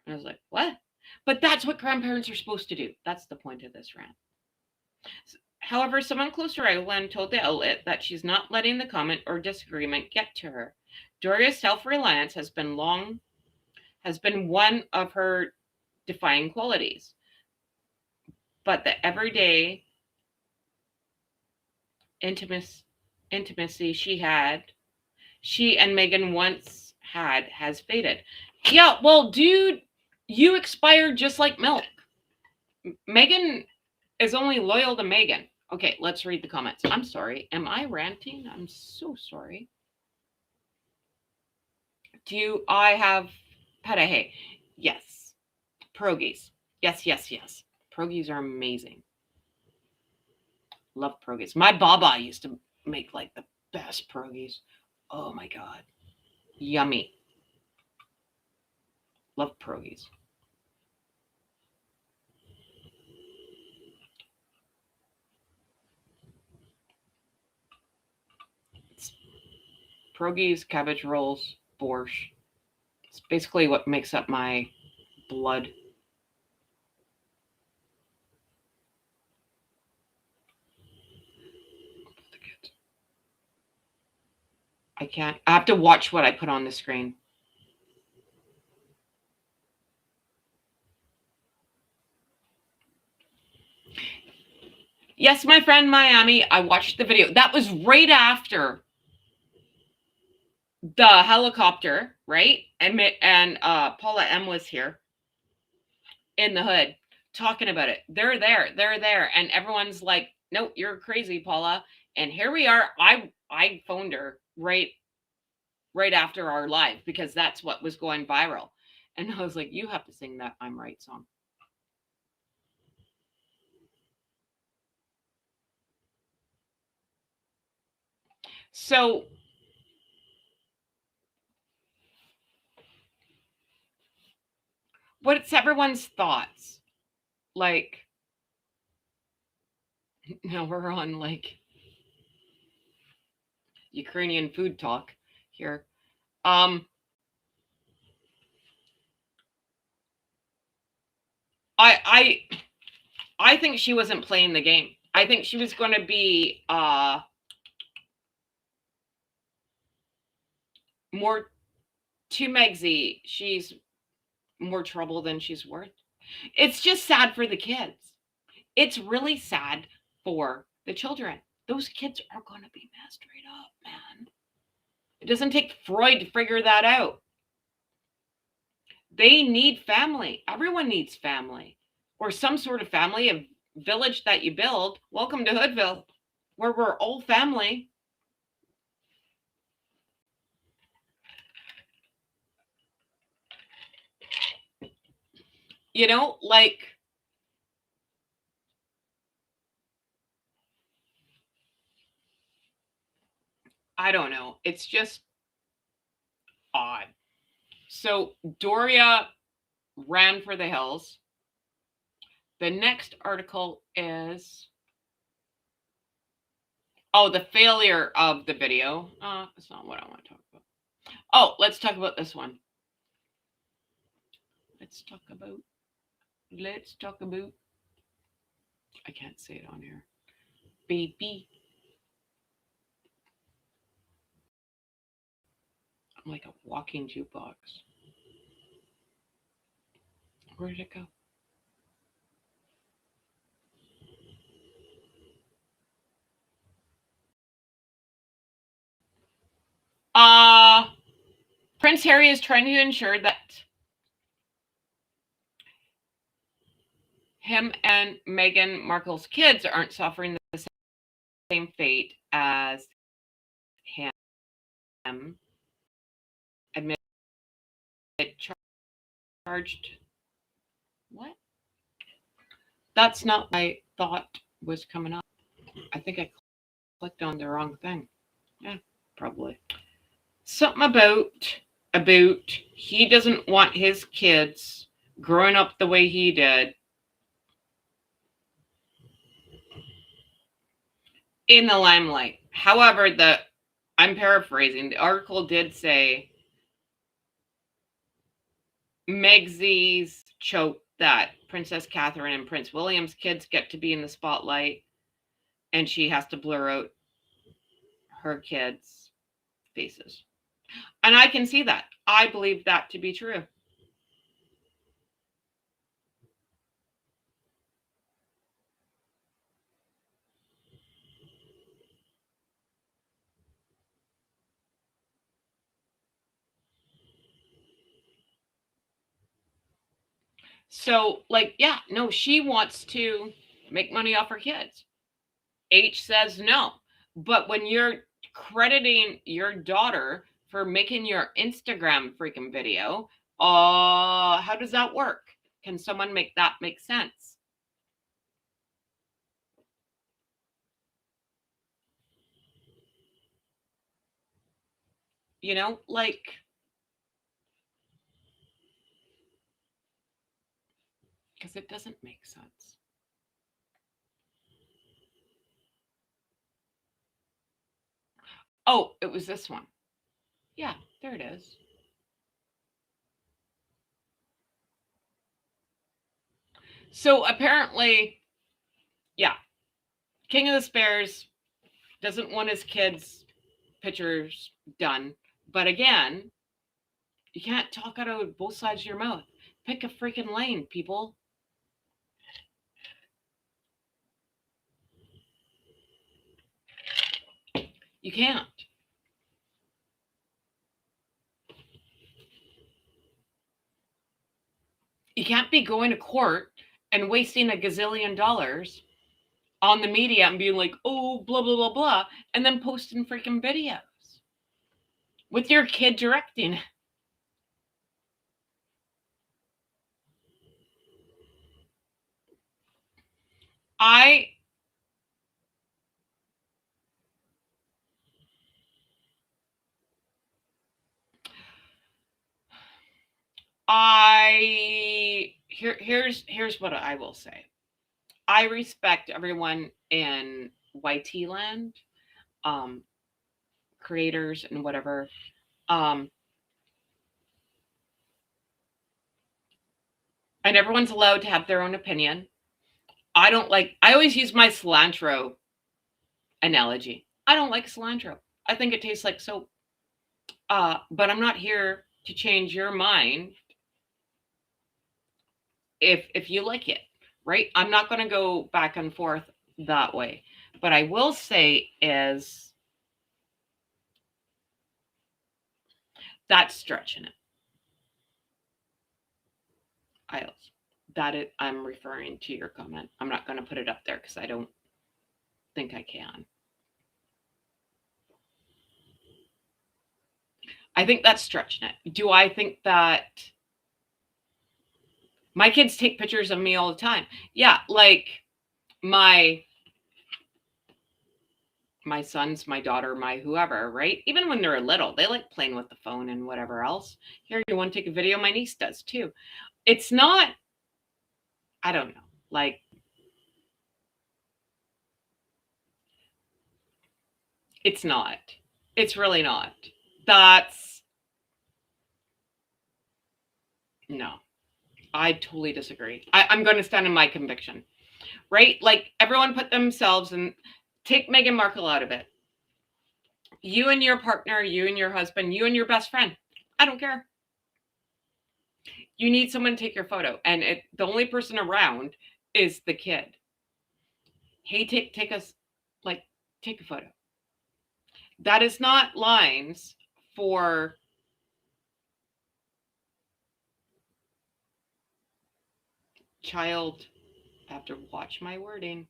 And I was like, what? But that's what grandparents are supposed to do. That's the point of this rant. However, someone close to Raglan told the outlet that she's not letting the comment or disagreement get to her. Doria's self-reliance has been one of her defining qualities. But the everyday intimacy she and Meghan once had has faded. Yeah, well, dude, you expired just like milk. Meghan is only loyal to Meghan. Okay, let's read the comments. I'm sorry. Am I ranting? I'm so sorry. Do I have patahe? Yes. Pierogies. Yes, yes, yes. Pierogies are amazing. Love pierogies. My baba used to make like the best pierogies. Oh my God. Yummy. Love pierogies. Pierogies, cabbage rolls, borscht. It's basically what makes up my blood. I can't. I have to watch what I put on the screen. Yes, my friend Miami, I watched the video. That was right after the helicopter, right? And Paula M was here in the hood talking about it. They're there. And everyone's like, no, you're crazy, Paula. And here we are. I phoned her right after our live because that's what was going viral. And I was like, you have to sing that I'm Right song. So what's everyone's thoughts? Like, now we're on like Ukrainian food talk here. I think she wasn't playing the game. I think she was going to be more to Megsy. She's more trouble than she's worth. It's just sad for the kids. It's really sad for the children. Those kids are going to be messed right up, man. It doesn't take Freud to figure that out. They need family. Everyone needs family or some sort of family, a village that you build. Welcome to Hoodville, where we're all family. You know, like, I don't know. It's just odd. So Doria ran for the hills. The next article is, oh, the failure of the video. That's not what I want to talk about. Oh, let's talk about this one. Let's talk about, I can't say it on here. Baby. I'm like a walking jukebox. Where did it go? Prince Harry is trying to ensure that him and Meghan Markle's kids aren't suffering the same fate as him. Admitted charged. What? That's not what I thought was coming up. I think I clicked on the wrong thing. Yeah, probably. Something about he doesn't want his kids growing up the way he did in the limelight. However, the I'm paraphrasing. The article did say Meg's choke that Princess Catherine and Prince William's kids get to be in the spotlight, and she has to blur out her kids' faces. And I can see that. I believe that to be true. So, like, yeah, no, she wants to make money off her kids. H says no. But when you're crediting your daughter for making your Instagram freaking video, how does that work? Can someone make that make sense? You know, like, because it doesn't make sense. Oh, it was this one. Yeah, there it is. So apparently, yeah, King of the Spares doesn't want his kids' pictures done. But again, you can't talk out of both sides of your mouth. Pick a freaking lane, people. You can't. You can't be going to court and wasting $1 gazillion on the media and being like, oh, blah, blah, blah, blah, and then posting freaking videos with your kid directing. I here's what I will say. I respect everyone in YT land, creators and whatever. And everyone's allowed to have their own opinion. I always use my cilantro analogy. I don't like cilantro. I think it tastes like soap. But I'm not here to change your mind if you like it, right? I'm not going to go back and forth that way. But I will say is that's stretching it. I'm referring to your comment. I'm not going to put it up there because I don't think I can. I think that's stretching it. Do I think that my kids take pictures of me all the time? Yeah, like my sons, my daughter, my whoever, right? Even when they're little, they like playing with the phone and whatever else. Here, you want to take a video? My niece does too. It's not, I don't know, like, it's not. It's really not. That's, no, I totally disagree. I'm going to stand in my conviction, right? Like, everyone put themselves and take Meghan Markle out of it. You and your partner, you and your husband, you and your best friend. I don't care. You need someone to take your photo, and the only person around is the kid. Hey, take us, like, take a photo. That is not lines for child. I have to watch my wording.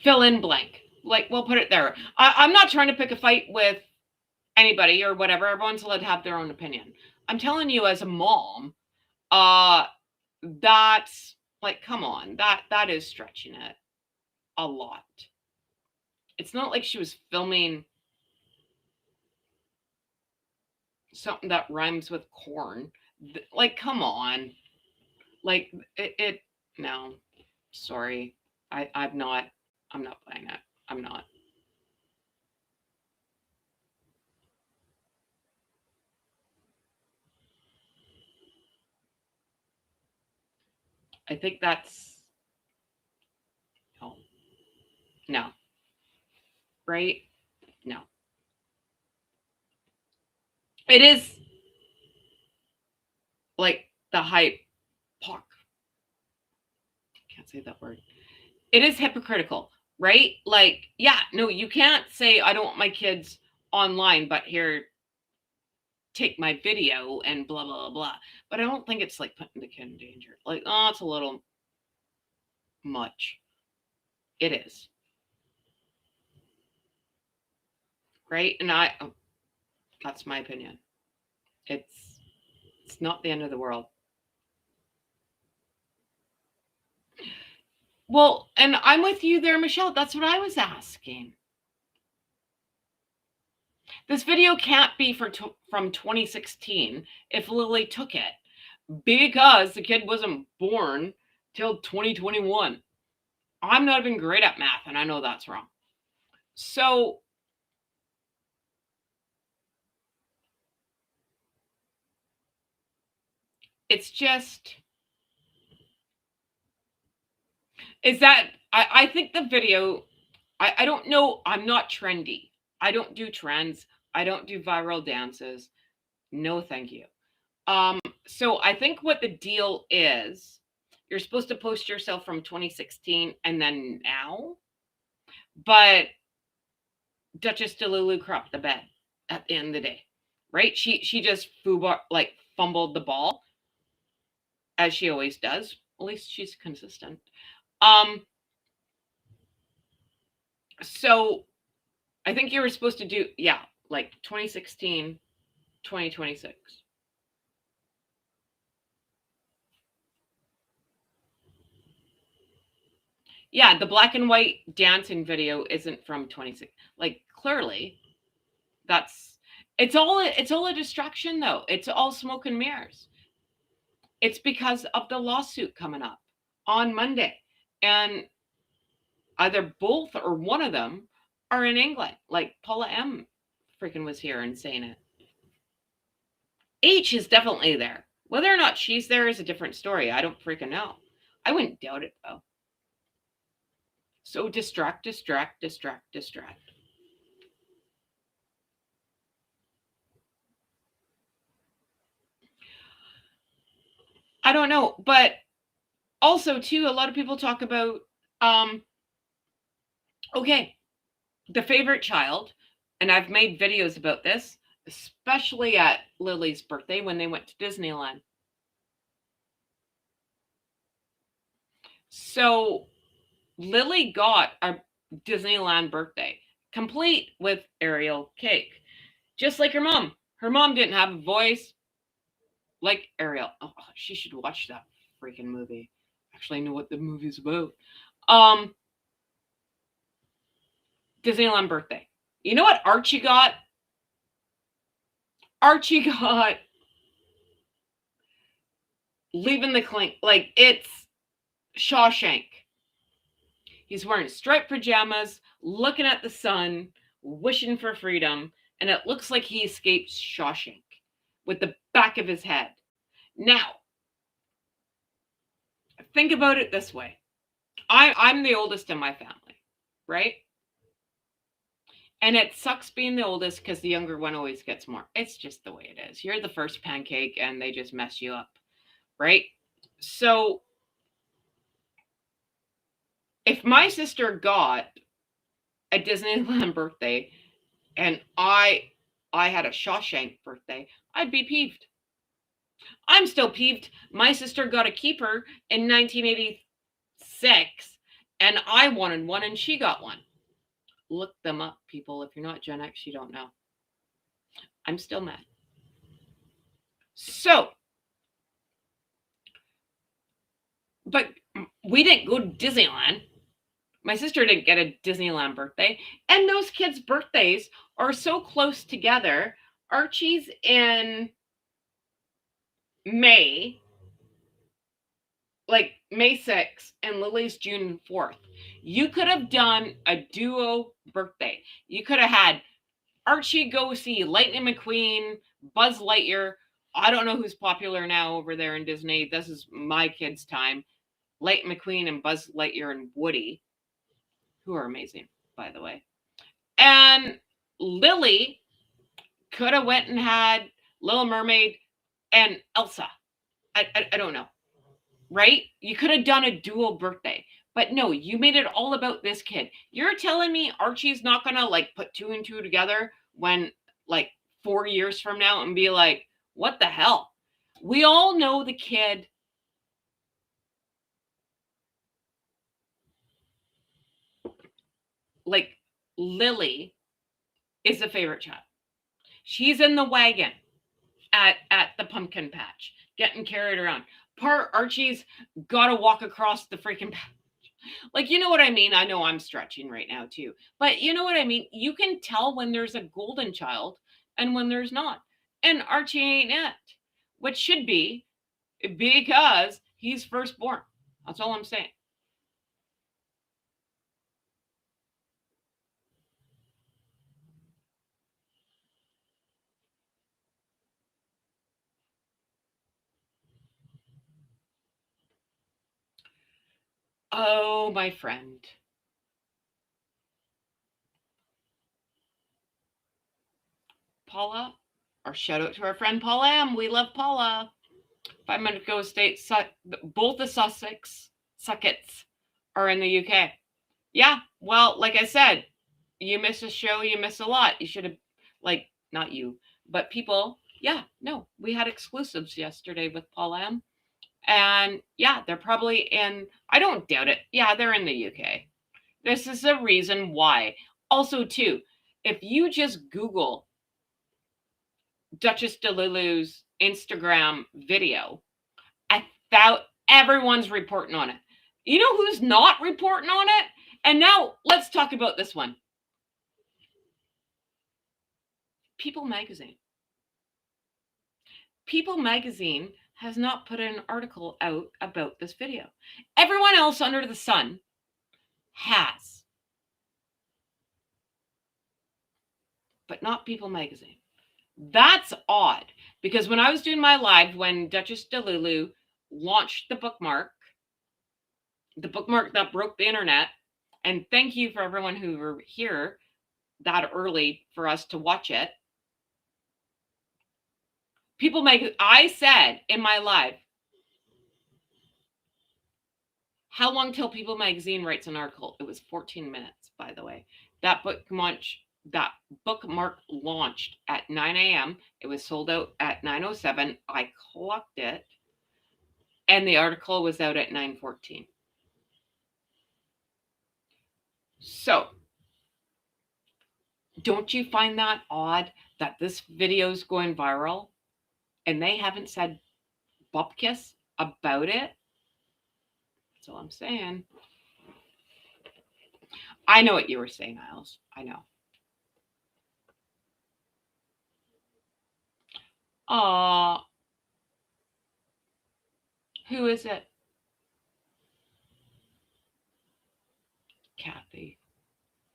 Fill in blank. Like, we'll put it there. I'm not trying to pick a fight with anybody or whatever. Everyone's allowed to have their own opinion. I'm telling you, as a mom, that's like, come on, that is stretching it a lot. It's not like she was filming something that rhymes with corn. Like, come on. Like, no, sorry. I'm not playing it. I'm not. I think that's, no, no, right? No. It is like the hype. Can't say that word. It is hypocritical, right? Like, yeah, no, you can't say I don't want my kids online, but here, take my video and blah blah blah. But I don't think it's like putting the kid in danger. Like, oh, it's a little much. It is, right? And that's my opinion. It's not the end of the world. Well, and I'm with you there, Michelle. That's what I was asking. This video can't be from 2016 if Lily took it, because the kid wasn't born till 2021. I'm not even great at math, and I know that's wrong. So it's just, is that, I think the video, I don't know, I'm not trendy. I don't do trends. I don't do viral dances. No, thank you. So I think what the deal is, you're supposed to post yourself from 2016 and then now, but Duchess Delulu cropped the bed at the end of the day, right? She just fumbled the ball, as she always does. At least she's consistent. So I think you were supposed to do, yeah, like 2016, 2026. Yeah, the black and white dancing video isn't from 26. Like, clearly, it's all a distraction though. It's all smoke and mirrors. It's because of the lawsuit coming up on Monday. And either both or one of them are in England. Like Paula M freaking was here and saying it. H is definitely there. Whether or not she's there is a different story. I don't freaking know. I wouldn't doubt it though. So distract, distract, distract, distract. I don't know, but also too, a lot of people talk about okay, the favorite child, and I've made videos about this, especially at Lily's birthday when they went to Disneyland. So Lily got a Disneyland birthday complete with Ariel cake, just like her mom. Her mom didn't have a voice like Ariel. Oh, she should watch that freaking movie. Actually, I know what the movie's about. Disneyland birthday. You know what Archie got? Archie got Leaving the Clink. Like, it's Shawshank. He's wearing striped pajamas, looking at the sun, wishing for freedom, and it looks like he escaped Shawshank with the back of his head. Now, think about it this way. I'm the oldest in my family, right? And it sucks being the oldest because the younger one always gets more. It's just the way it is. You're the first pancake and they just mess you up, right? So if my sister got a Disneyland birthday and I had a Shawshank birthday, I'd be peeved. I'm still peeved. My sister got a keeper in 1986 and I wanted one and she got one. Look them up, people. If you're not Gen X, you don't know. I'm still mad. So, but we didn't go to Disneyland. My sister didn't get a Disneyland birthday. And those kids' birthdays are so close together. Archie's in May, like May 6th and Lily's June 4th. You could have done a duo birthday. You could have had Archie go see Lightning McQueen, Buzz Lightyear. I don't know who's popular now over there in Disney. This is my kids' time. Lightning McQueen and Buzz Lightyear and Woody, who are amazing, by the way. And Lily could have went and had Little Mermaid and Elsa. I don't know, right? You could have done a dual birthday. But no, you made it all about this kid. You're telling me Archie's not going to like put two and two together when like 4 years from now and be like, what the hell? We all know the kid. Like Lily is a favorite child. She's in the wagon at the pumpkin patch, getting carried around. Poor Archie's got to walk across the freaking patch. Like, you know what I mean? I know I'm stretching right now too, but you know what I mean? You can tell when there's a golden child and when there's not. And Archie ain't it, which should be because he's firstborn. That's all I'm saying. Oh, my friend. Paula, or shout out to our friend Paula M. We love Paula. If I'm going to go state, both the Suckets are in the UK. Yeah, well, like I said, you miss a show, you miss a lot. You should have, like, not you, but people. Yeah, no, we had exclusives yesterday with Paula M. And yeah, they're probably in, I don't doubt it. Yeah, they're in the UK. This is the reason why. Also, too, if you just Google Duchess Delulu's Instagram video, I thought everyone's reporting on it. You know who's not reporting on it? And now let's talk about this one. People Magazine. People Magazine has not put an article out about this video. Everyone else under the sun has, but not People Magazine. That's odd because when I was doing my live, when Duchess Delulu launched the bookmark that broke the internet, and thank you for everyone who were here that early for us to watch it. People Magazine, I said in my live, how long till People Magazine writes an article? It was 14 minutes, by the way. That bookmark launched at 9 a.m. It was sold out at 9:07. I clocked it, and the article was out at 9:14. So, don't you find that odd that this video is going viral and they haven't said bupkis about it? That's all I'm saying. I know what you were saying, Isles. I know. Who is it? Kathy.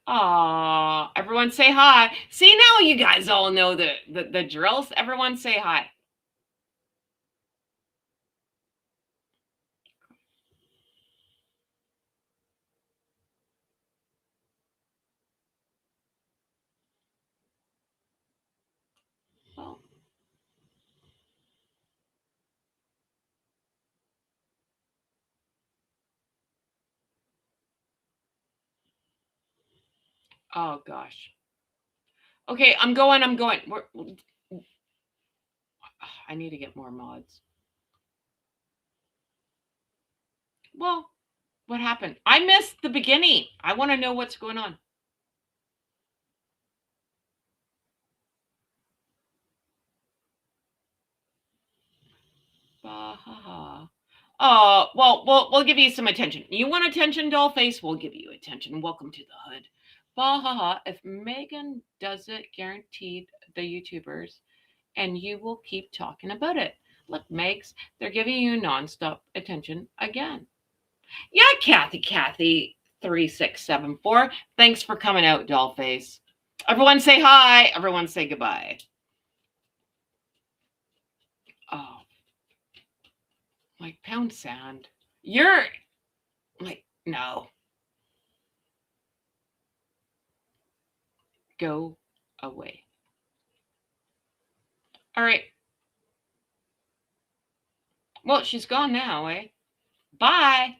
Everyone say hi. See, now you guys all know the drills. Everyone say hi. Well, oh gosh. Okay, I'm going. I need to get more mods. Well, what happened? I missed the beginning. I want to know what's going on. Bah-ha-ha. Oh, well, we'll give you some attention. You want attention, Dollface? We'll give you attention. Welcome to the hood. Bah-ha-ha. If Meghan does it, guaranteed the YouTubers, and you will keep talking about it. Look, Megs, they're giving you nonstop attention again. Yeah, Kathy 3674. Thanks for coming out, Dollface. Everyone say hi. Everyone say goodbye. Oh, like pound sand. You're like, no. Go away. All right. Well, she's gone now, eh? Bye.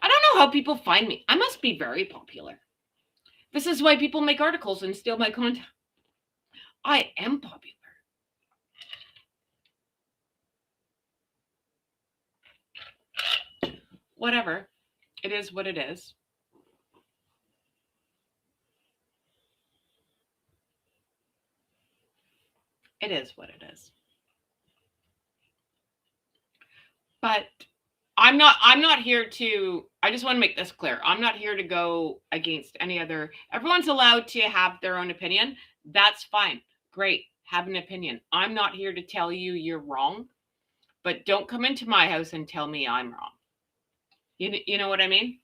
I don't know how people find me. I must be very popular. This is why people make articles and steal my content. I am popular. Whatever. It is what it is. It is what it is. But I'm not here to, I just want to make this clear. I'm not here to go against any other. Everyone's allowed to have their own opinion. That's fine. Great. Have an opinion. I'm not here to tell you you're wrong, but don't come into my house and tell me I'm wrong. You know what I mean?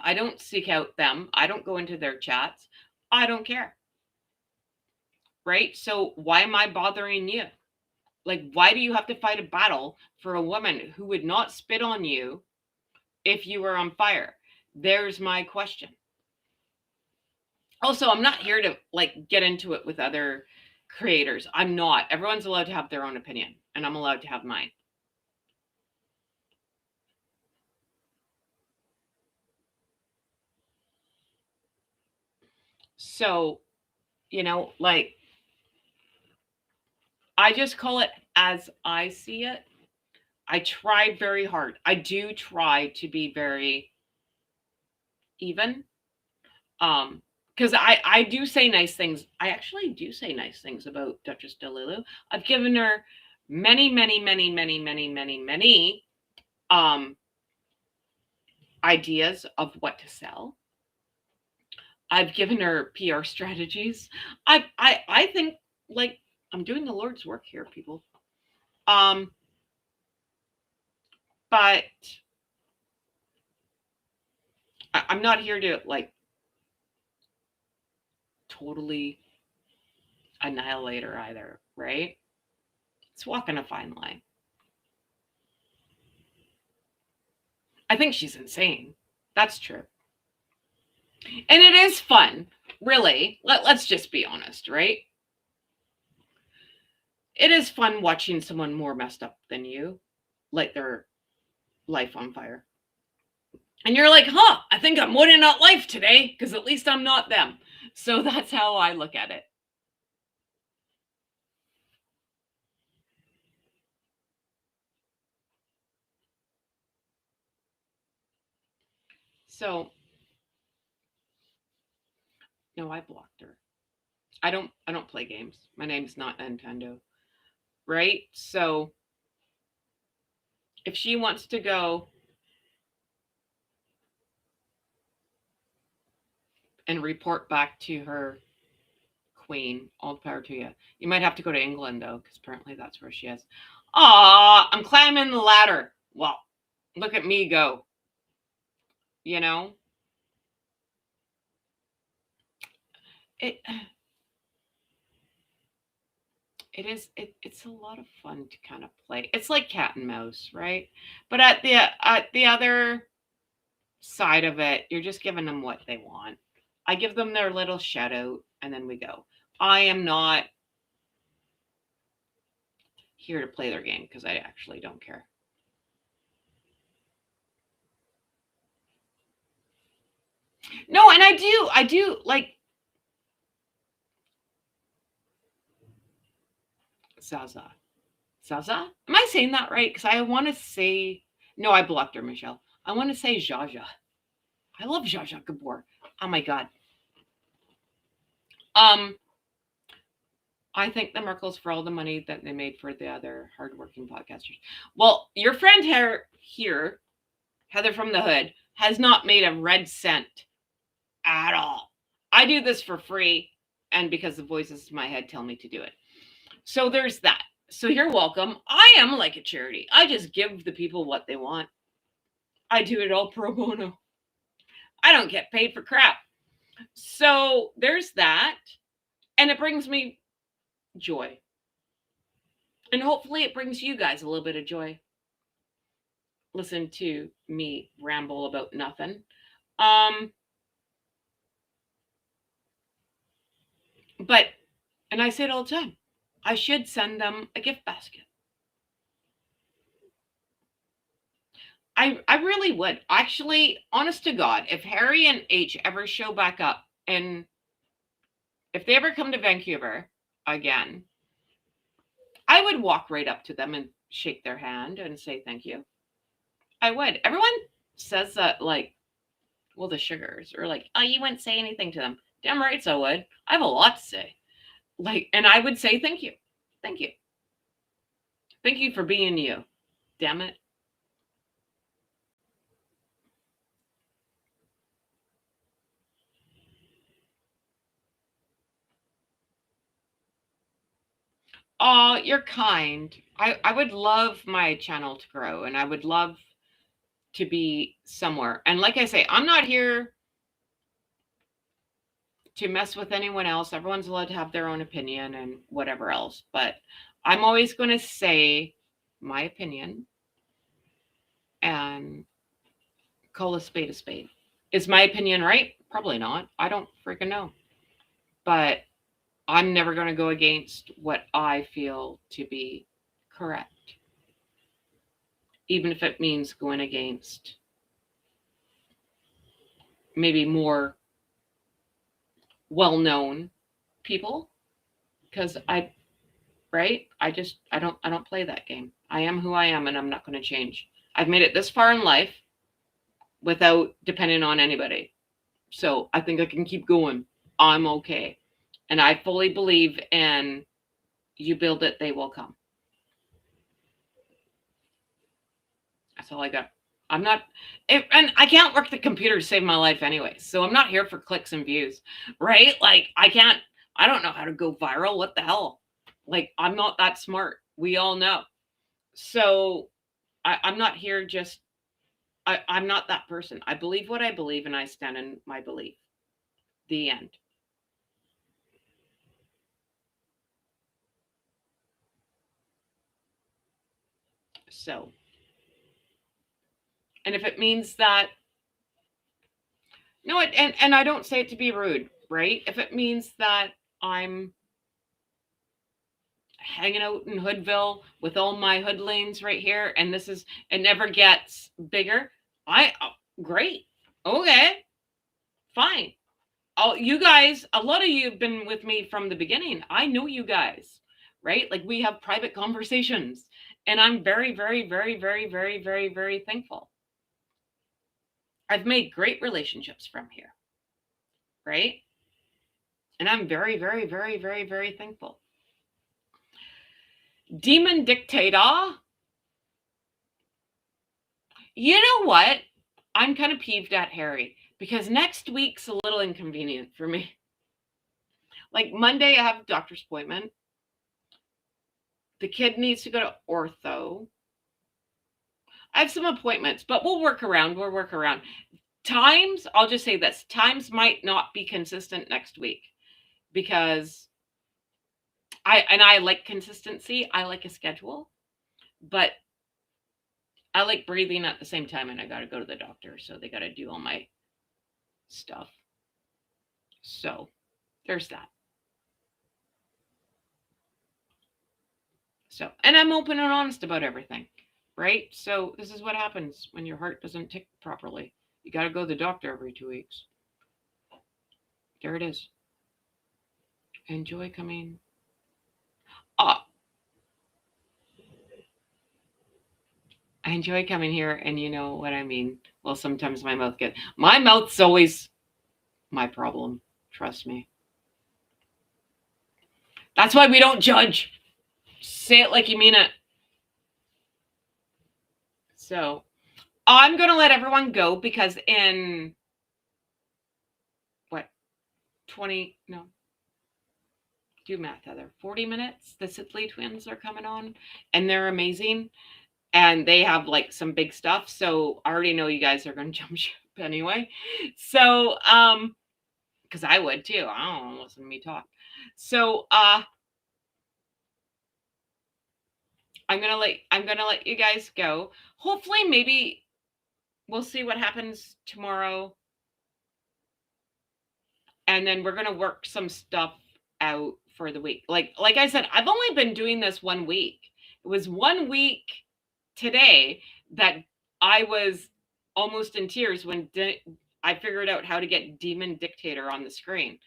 I don't seek out them. I don't go into their chats. I don't care. Right? So why am I bothering you? Like, why do you have to fight a battle for a woman who would not spit on you if you were on fire? There's my question. Also, I'm not here to like get into it with other creators. I'm not. Everyone's allowed to have their own opinion, and I'm allowed to have mine. So, like, I just call it as I see it. I try very hard. I do try to be very even. Because I do say nice things. I actually do say nice things about Duchess Delulu. I've given her many ideas of what to sell. I've given her PR strategies. I think like I'm doing the Lord's work here, people. But I'm not here to like totally annihilate her either, right? It's walking a fine line. I think she's insane. That's true. And it is fun, really. Let's just be honest, right? It is fun watching someone more messed up than you light their life on fire. And you're like, I think I'm winning at life today because at least I'm not them. So that's how I look at it. So, no, I blocked her. I don't play games. My name's not Nintendo. Right? So, if she wants to go and report back to her queen, all the power to you. You might have to go to England though, because apparently that's where she is. I'm climbing the ladder. Well, look at me go. You know? It's a lot of fun to kind of play. It's like cat and mouse, right? But at the other side of it, you're just giving them what they want. I give them their little shout out and then we go. I am not here to play their game because I actually don't care. No, and I do like Zaza. Zaza? Am I saying that right? Because I want to say no, I blocked her, Michelle. I want to say Jaja. I love Jaja Gabor. Oh my god. I thank the Markles for all the money that they made for the other hardworking podcasters. Well, your friend here, Heather from the Hood, has not made a red cent at all. I do this for free, and because the voices in my head tell me to do it. So there's that. So you're welcome. I am like a charity. I just give the people what they want. I do it all pro bono. I don't get paid for crap. So there's that. And it brings me joy. And hopefully it brings you guys a little bit of joy. Listen to me ramble about nothing. But, and I say it all the time, I should send them a gift basket. I really would. Actually, honest to God, if Harry and H ever show back up and if they ever come to Vancouver again, I would walk right up to them and shake their hand and say thank you. I would. Everyone says that, like, well, the sugars, or like, oh, you wouldn't say anything to them. Damn right I would. I have a lot to say. Like, and I would say thank you. Thank you. Thank you for being you. Damn it. Oh, you're kind. I would love my channel to grow, and I would love to be somewhere. And like I say, I'm not here to mess with anyone else. Everyone's allowed to have their own opinion and whatever else. But I'm always going to say my opinion and call a spade a spade. Is my opinion right? Probably not. I don't freaking know. But I'm never going to go against what I feel to be correct, even if it means going against maybe more well-known people, because I don't play that game. I am who I am, and I'm not going to change. I've made it this far in life without depending on anybody, so I think I can keep going. I'm okay, and I fully believe in you build it, they will come. That's all I got. I'm not, and I can't work the computer to save my life anyway. So I'm not here for clicks and views, right? Like I don't know how to go viral. What the hell? Like I'm not that smart. We all know. So I'm not here just, I'm not that person. I believe what I believe and I stand in my belief. The end. So, and if it means that, no, and I don't say it to be rude, right? If it means that I'm hanging out in Hoodville with all my hoodlings right here, and it never gets bigger. Great. Okay. Fine. Oh, you guys, a lot of you have been with me from the beginning. I know you guys, right? Like we have private conversations, and I'm very, very, very, very, very, very, very thankful. I've made great relationships from here, right? And I'm very, very, very, very, very thankful. Demon dictator. You know what? I'm kind of peeved at Harry because next week's a little inconvenient for me. Like Monday, I have a doctor's appointment. The kid needs to go to ortho. I have some appointments, but we'll work around. Times, I'll just say this, times might not be consistent next week because I like consistency. I like a schedule, but I like breathing at the same time, and I got to go to the doctor, so they got to do all my stuff. So there's that. So, and I'm open and honest about everything, right? So this is what happens when your heart doesn't tick properly. You got to go to the doctor every 2 weeks. There it is. Enjoy coming. I enjoy coming here, and you know what I mean. Well, sometimes my mouth's always my problem. Trust me. That's why we don't judge. Say it like you mean it. So I'm going to let everyone go because in what, 20, no, Do math, Heather. 40 minutes. The Sitley twins are coming on, and they're amazing. And they have like some big stuff. So I already know you guys are going to jump ship anyway. So, because I would too. I don't want to listen to me talk. So, I'm gonna let you guys go. Hopefully, maybe we'll see what happens tomorrow, and then we're gonna work some stuff out for the week. Like I said, I've only been doing this 1 week. It was 1 week today that I was almost in tears when I figured out how to get Demon Dictator on the screen.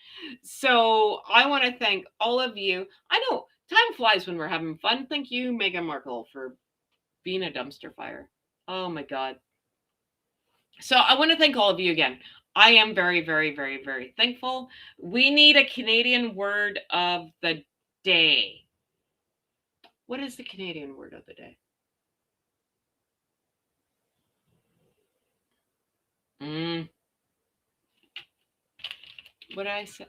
So I want to thank all of you. I know time flies when we're having fun. Thank you, Meghan Markle, for being a dumpster fire. Oh my God. So I want to thank all of you again. I am very, very, very, very thankful. We need a Canadian word of the day. What is the Canadian word of the day? What did I say?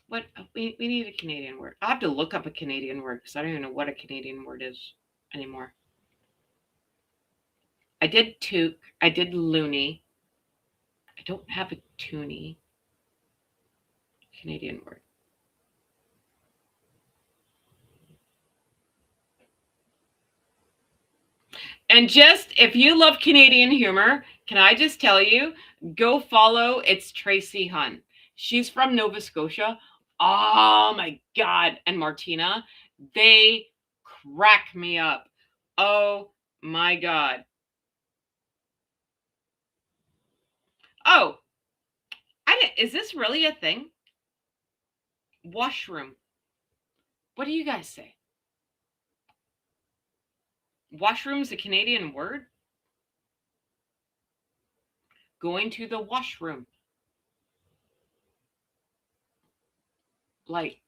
What we need a Canadian word. I have to look up a Canadian word because I don't even know what a Canadian word is anymore. I did toque. I did loony. I don't have a toonie. Canadian word. And just if you love Canadian humor, can I just tell you, go follow It's Tracy Hunt. She's from Nova Scotia. Oh my God. And Martina, they crack me up. Oh my God. Oh, is this really a thing? Washroom. What do you guys say? Washroom's a Canadian word? Going to the washroom. Like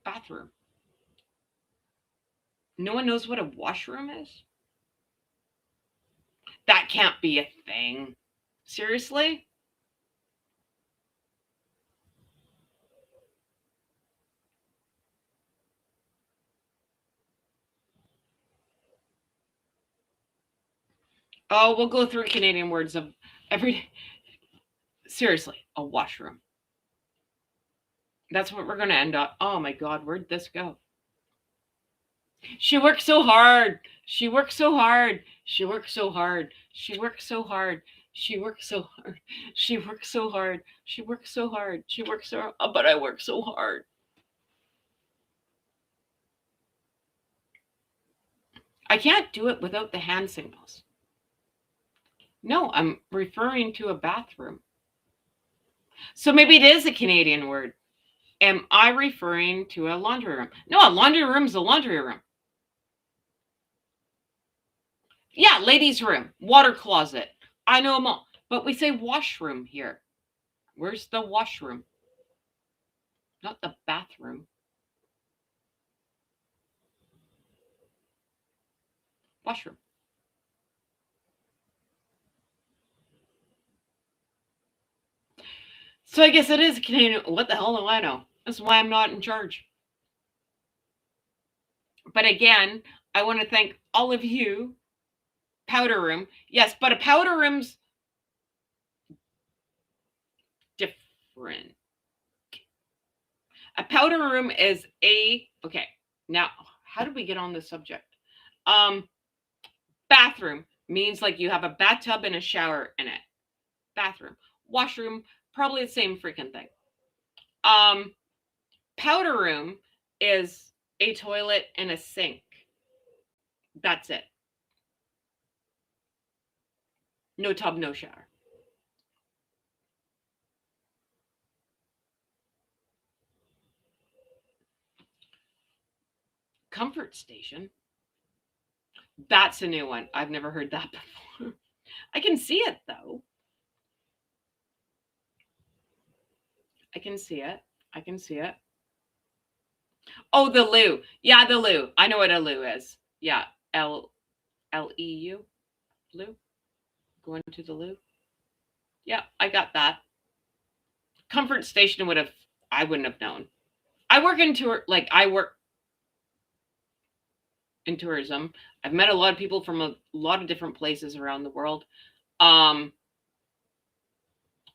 bathroom. No one knows what a washroom is? That can't be a thing. Seriously? Oh, we'll go through Canadian words of every day. Seriously, a washroom. That's what we're going to end up. Oh my God, where'd this go? She works so hard. She works so hard. She works so hard. She works so hard. She works so hard. She works so hard. She works so hard. She works so hard. Oh, but I work so hard. I can't do it without the hand signals. No, I'm referring to a bathroom. So maybe it is a Canadian word. Am I referring to a laundry room? No, a laundry room is a laundry room. Yeah, ladies' room, water closet. I know them all. But we say washroom here. Where's the washroom? Not the bathroom. Washroom. So I guess it is a Canadian. What the hell do I know? That's why I'm not in charge. But again, I want to thank all of you. Powder room. Yes, but a powder room's different. A powder room is okay. Now, how did we get on this subject? Bathroom means like you have a bathtub and a shower in it. Bathroom. Washroom, probably the same freaking thing. Powder room is a toilet and a sink. That's it. No tub, no shower. Comfort station. That's a new one. I've never heard that before. I can see it though. I can see it. I can see it. Oh, the loo. Yeah, the loo. I know what a loo is. Yeah, Leu. Loo. Going to the loo. Yeah, I got that. Comfort station I wouldn't have known. I work in tourism. I've met a lot of people from a lot of different places around the world.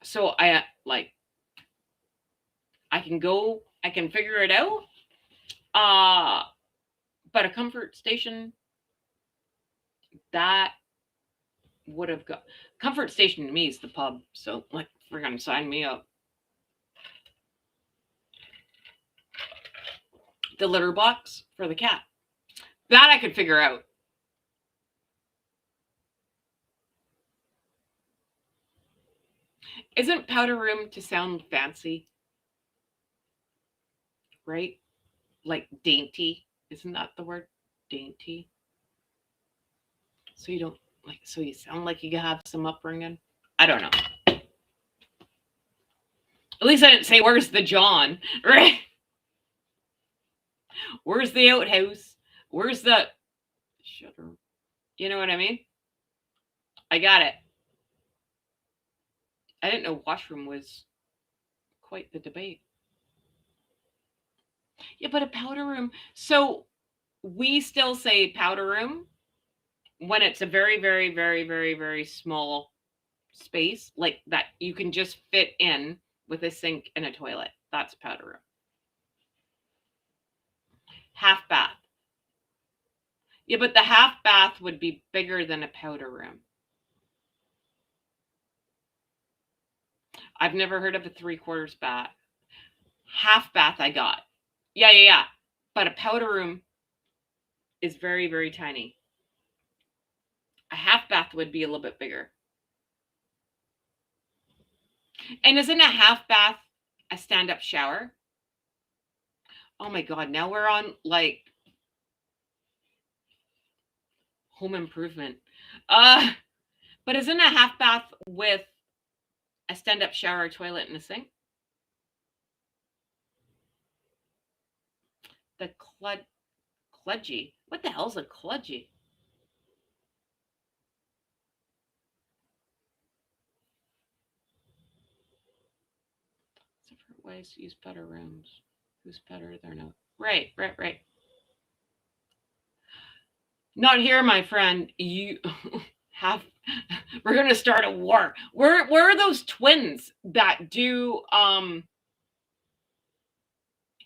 So I can figure it out. But a comfort station, that would have got comfort station to me is the pub. So like, we're gonna sign me up. The litter box for the cat, that I could figure out. Isn't powder room to sound fancy? Right? Like dainty. Isn't that the word? Dainty. So you don't so you sound like you have some upbringing. I don't know. At least I didn't say, where's the John? Right? Where's the outhouse? Where's the shutter? You know what I mean? I got it. I didn't know washroom was quite the debate. Yeah, but a powder room. So we still say powder room when it's a very, very, very, very, very small space, like that you can just fit in with a sink and a toilet. That's powder room. Half bath. Yeah, but the half bath would be bigger than a powder room. I've never heard of a 3/4 bath. Half bath I got. Yeah. But a powder room is very, very tiny. A half bath would be a little bit bigger. And isn't a half bath a stand-up shower? Oh my God, now we're on like home improvement. But isn't a half bath with a stand-up shower, toilet, and a sink? The kludgy. What the hell's a kludgy? Different ways to use better rooms. Who's better? They're not. Right. Not here, my friend. You have. We're gonna start a war. Where are those twins that do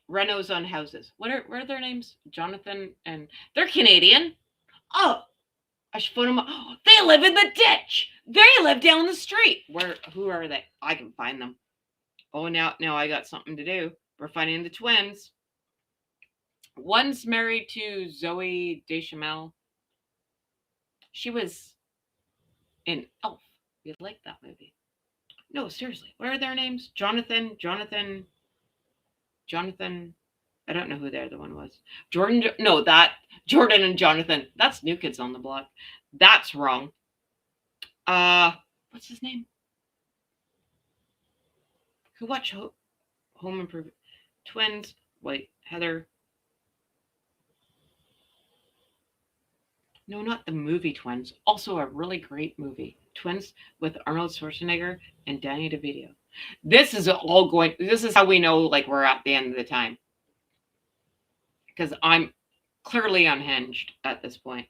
renos on houses? What are their names? Jonathan, and they're Canadian. Oh, I should phone them up. Oh, they live in the ditch. They live down the street. Who are they? I can find them. Oh, now I got something to do. We're finding the twins. One's married to Zoe Deschanel. She was in Elf. We like that movie. No, seriously. What are their names? Jonathan. I don't know who the other one was. Jordan. No, that Jordan and Jonathan. That's New Kids on the Block. That's wrong. What's his name? Who watched Home Improvement? Twins. Wait, Heather. No, not the movie Twins. Also a really great movie. Twins with Arnold Schwarzenegger and Danny DeVito. This is how we know like we're at the end of the time. Because I'm clearly unhinged at this point.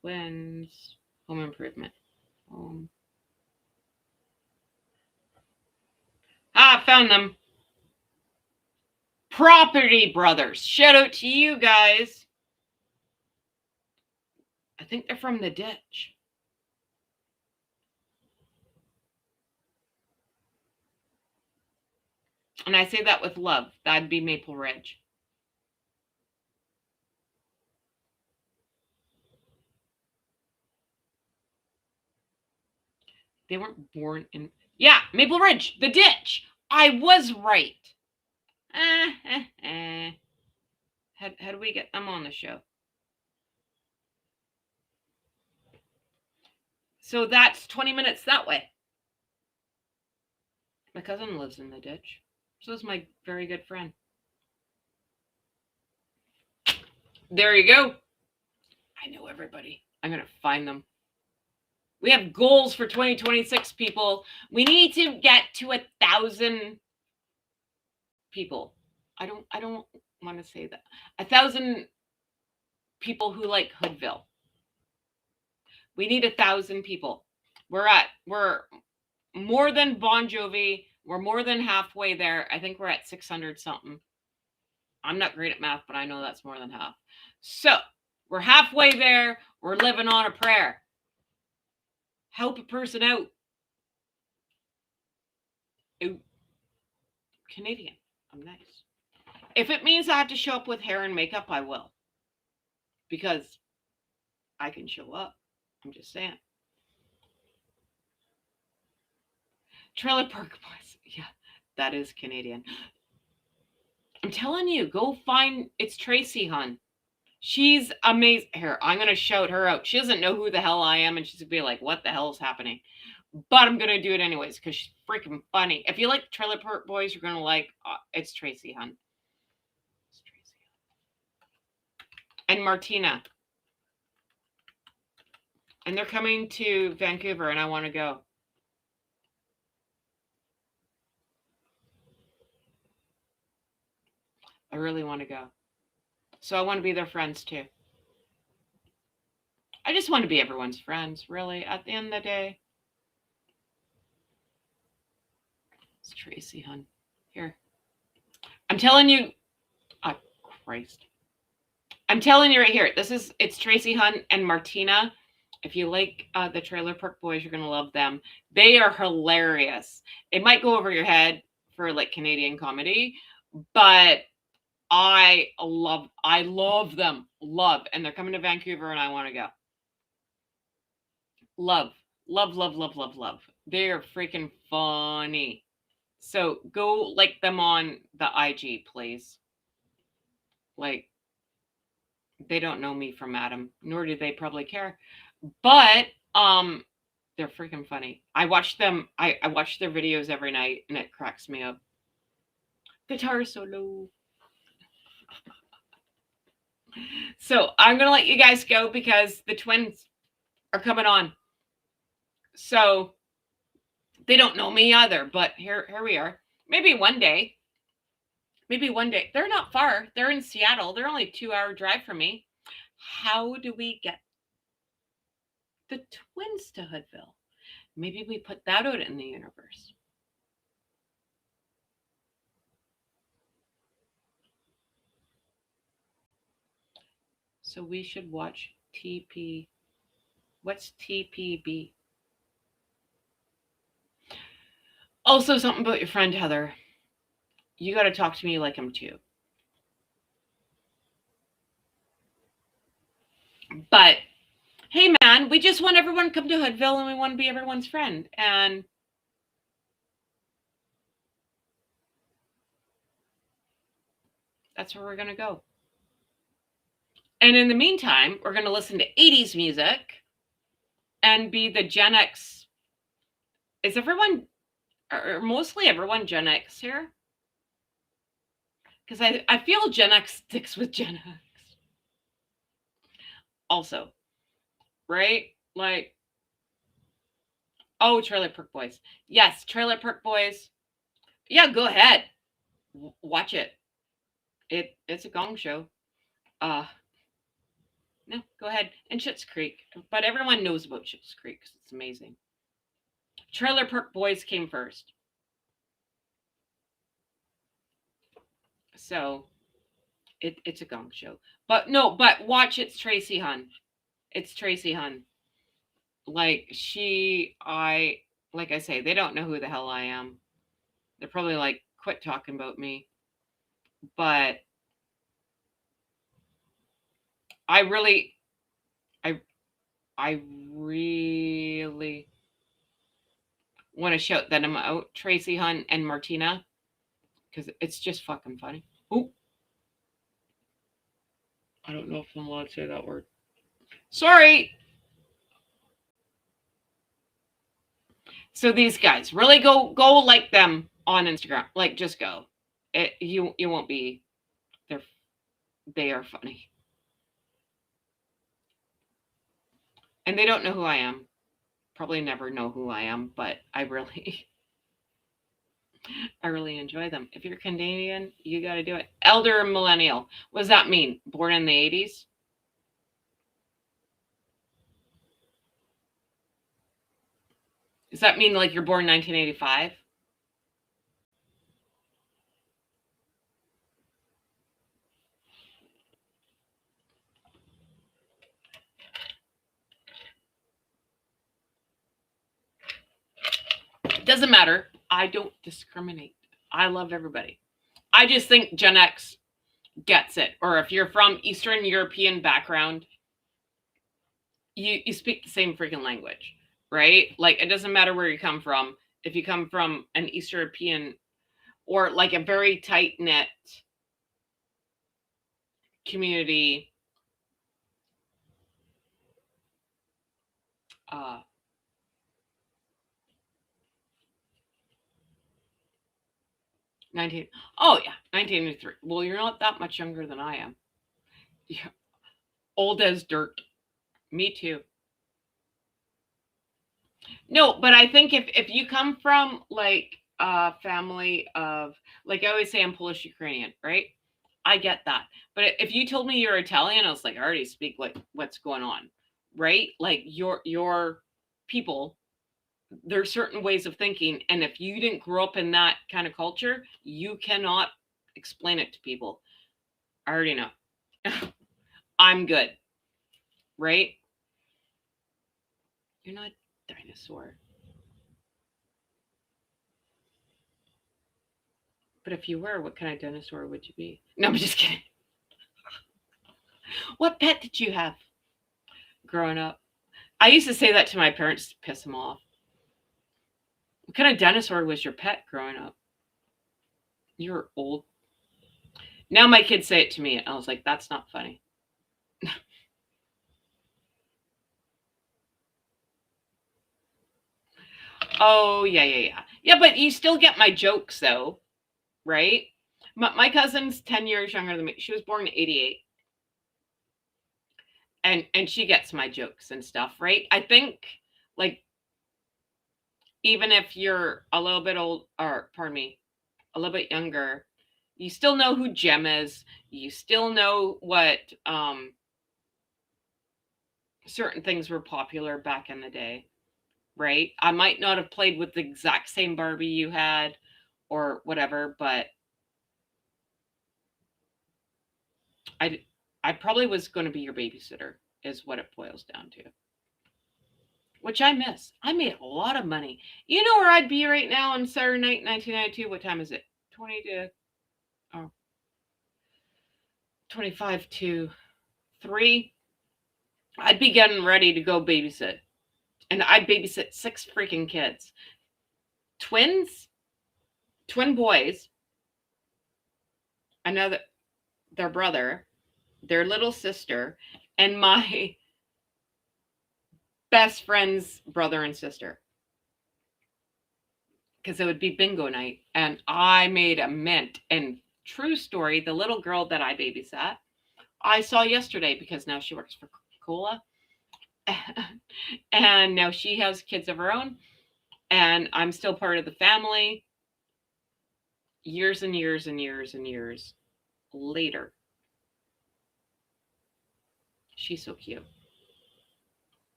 Twins, Home Improvement. Found them. Property Brothers. Shout out to you guys. I think they're from the ditch. And I say that with love. That'd be Maple Ridge. They weren't born in... Yeah, Maple Ridge, the ditch. I was right. How do we get them on the show? So that's 20 minutes that way. My cousin lives in the ditch. So is my very good friend. There you go. I know everybody. I'm going to find them. We have goals for 2026, people. We need to get to 1,000 people. I don't want to say that. 1,000 people who like Hoodville. We need 1,000 people. We're more than Bon Jovi. We're more than halfway there. I think we're at 600 something. I'm not great at math, but I know that's more than half. So we're halfway there. We're living on a prayer. Help a person out. Ooh, Canadian. I'm nice. If it means I have to show up with hair and makeup, I will. Because I can show up. I'm just saying. Trailer Park Boys. Yeah, that is Canadian. I'm telling you, go find, it's Tracy, hun. She's amazing. Here, I'm going to shout her out. She doesn't know who the hell I am, and she's going to be like, what the hell is happening? But I'm going to do it anyways, because she's freaking funny. If you like Trailer Park Boys, you're going to like, it's Tracy, hun. It's Tracy. And Martina. And they're coming to Vancouver, and I want to go. I really want to go. So I want to be their friends, too. I just want to be everyone's friends, really, at the end of the day. It's Tracy, hun. Here. I'm telling you. Oh, Christ. I'm telling you right here. It's Tracy, hun, and Martina. If you like the Trailer Park Boys, you're going to love them. They are hilarious. It might go over your head for like Canadian comedy, but I love them. Love. And they're coming to Vancouver and I want to go. Love. They're freaking funny. So go like them on the IG, please. Like, they don't know me from Adam, nor do they probably care. But they're freaking funny. I watch them. I watch their videos every night, and it cracks me up. Guitar solo. So I'm gonna let you guys go because the twins are coming on. So they don't know me either. But here we are. Maybe one day. They're not far. They're in Seattle. They're only a 2-hour drive from me. How do we get the twins to Hoodville? Maybe we put that out in the universe. So we should watch TP. What's TPB? Also, something about your friend Heather. You got to talk to me like I'm too. But hey, man, we just want everyone to come to Hoodville and we want to be everyone's friend. And that's where we're going to go. And in the meantime, we're going to listen to 80s music and be the Gen X. Is everyone, or mostly everyone Gen X here? Because I feel Gen X sticks with Gen X. Also, right? Like, oh, Trailer Park Boys. Yes, Trailer Park Boys. Yeah, go ahead. Watch it. It's a gong show. No, go ahead. And Schitt's Creek. But everyone knows about Schitt's Creek because it's amazing. Trailer Park Boys came first. So it's a gong show. But watch It's Tracy, hun. It's Tracy, hun. Like like I say, they don't know who the hell I am. They're probably like, quit talking about me. But I really want to shout that I'm out, Tracy, hun, and Martina, because it's just fucking funny. Oh, I don't know if I'm allowed to say that word. Sorry. So these guys, really go like them on Instagram. Like, just go. You won't be. They are funny. And they don't know who I am. Probably never know who I am, but I really I really enjoy them. If you're Canadian, you got to do it. Elder millennial. What does that mean? Born in the 80s? Does that mean like you're born 1985? It doesn't matter. I don't discriminate. I love everybody. I just think Gen X gets it. Or if you're from Eastern European background, you speak the same freaking language, right? Like it doesn't matter where you come from. If you come from an East European or like a very tight knit community, 19. Oh yeah, 1983. Well, you're not that much younger than I am. Yeah, old as dirt. Me too. No, but I think if you come from like a family of like I always say I'm Polish Ukrainian, right? I get that. But if you told me you're Italian, I was like, I already speak like what's going on, right? Like your people, there's certain ways of thinking, and if you didn't grow up in that kind of culture, you cannot explain it to people. I already know. I'm good, right? You're not a dinosaur. But if you were, what kind of dinosaur would you be? No, I'm just kidding. What pet did you have growing up? I used to say that to my parents to piss them off. What kind of dinosaur was your pet growing up? You're old. Now my kids say it to me, and I was like, that's not funny. Oh, yeah, yeah, yeah. Yeah, but you still get my jokes, though, right? My cousin's 10 years younger than me. She was born in 88. And she gets my jokes and stuff, right? I think, like, even if you're a little bit old, or pardon me, a little bit younger, you still know who Jem is. You still know what certain things were popular back in the day, right? I might not have played with the exact same Barbie you had or whatever, but I I probably was going to be your babysitter is what it boils down to. Which I miss. I made a lot of money. You know where I'd be right now on Saturday night, 1992? What time is it? 20 to oh, 25 to 3. I'd be getting ready to go babysit. And I'd babysit 6 freaking kids. Twins, twin boys, another their brother, their little sister, and my best friend's brother and sister. Because it would be bingo night. And I made a mint. And true story, the little girl that I babysat, I saw yesterday because now she works for Coca-Cola. And now she has kids of her own. And I'm still part of the family. Years and years and years and years later. She's so cute.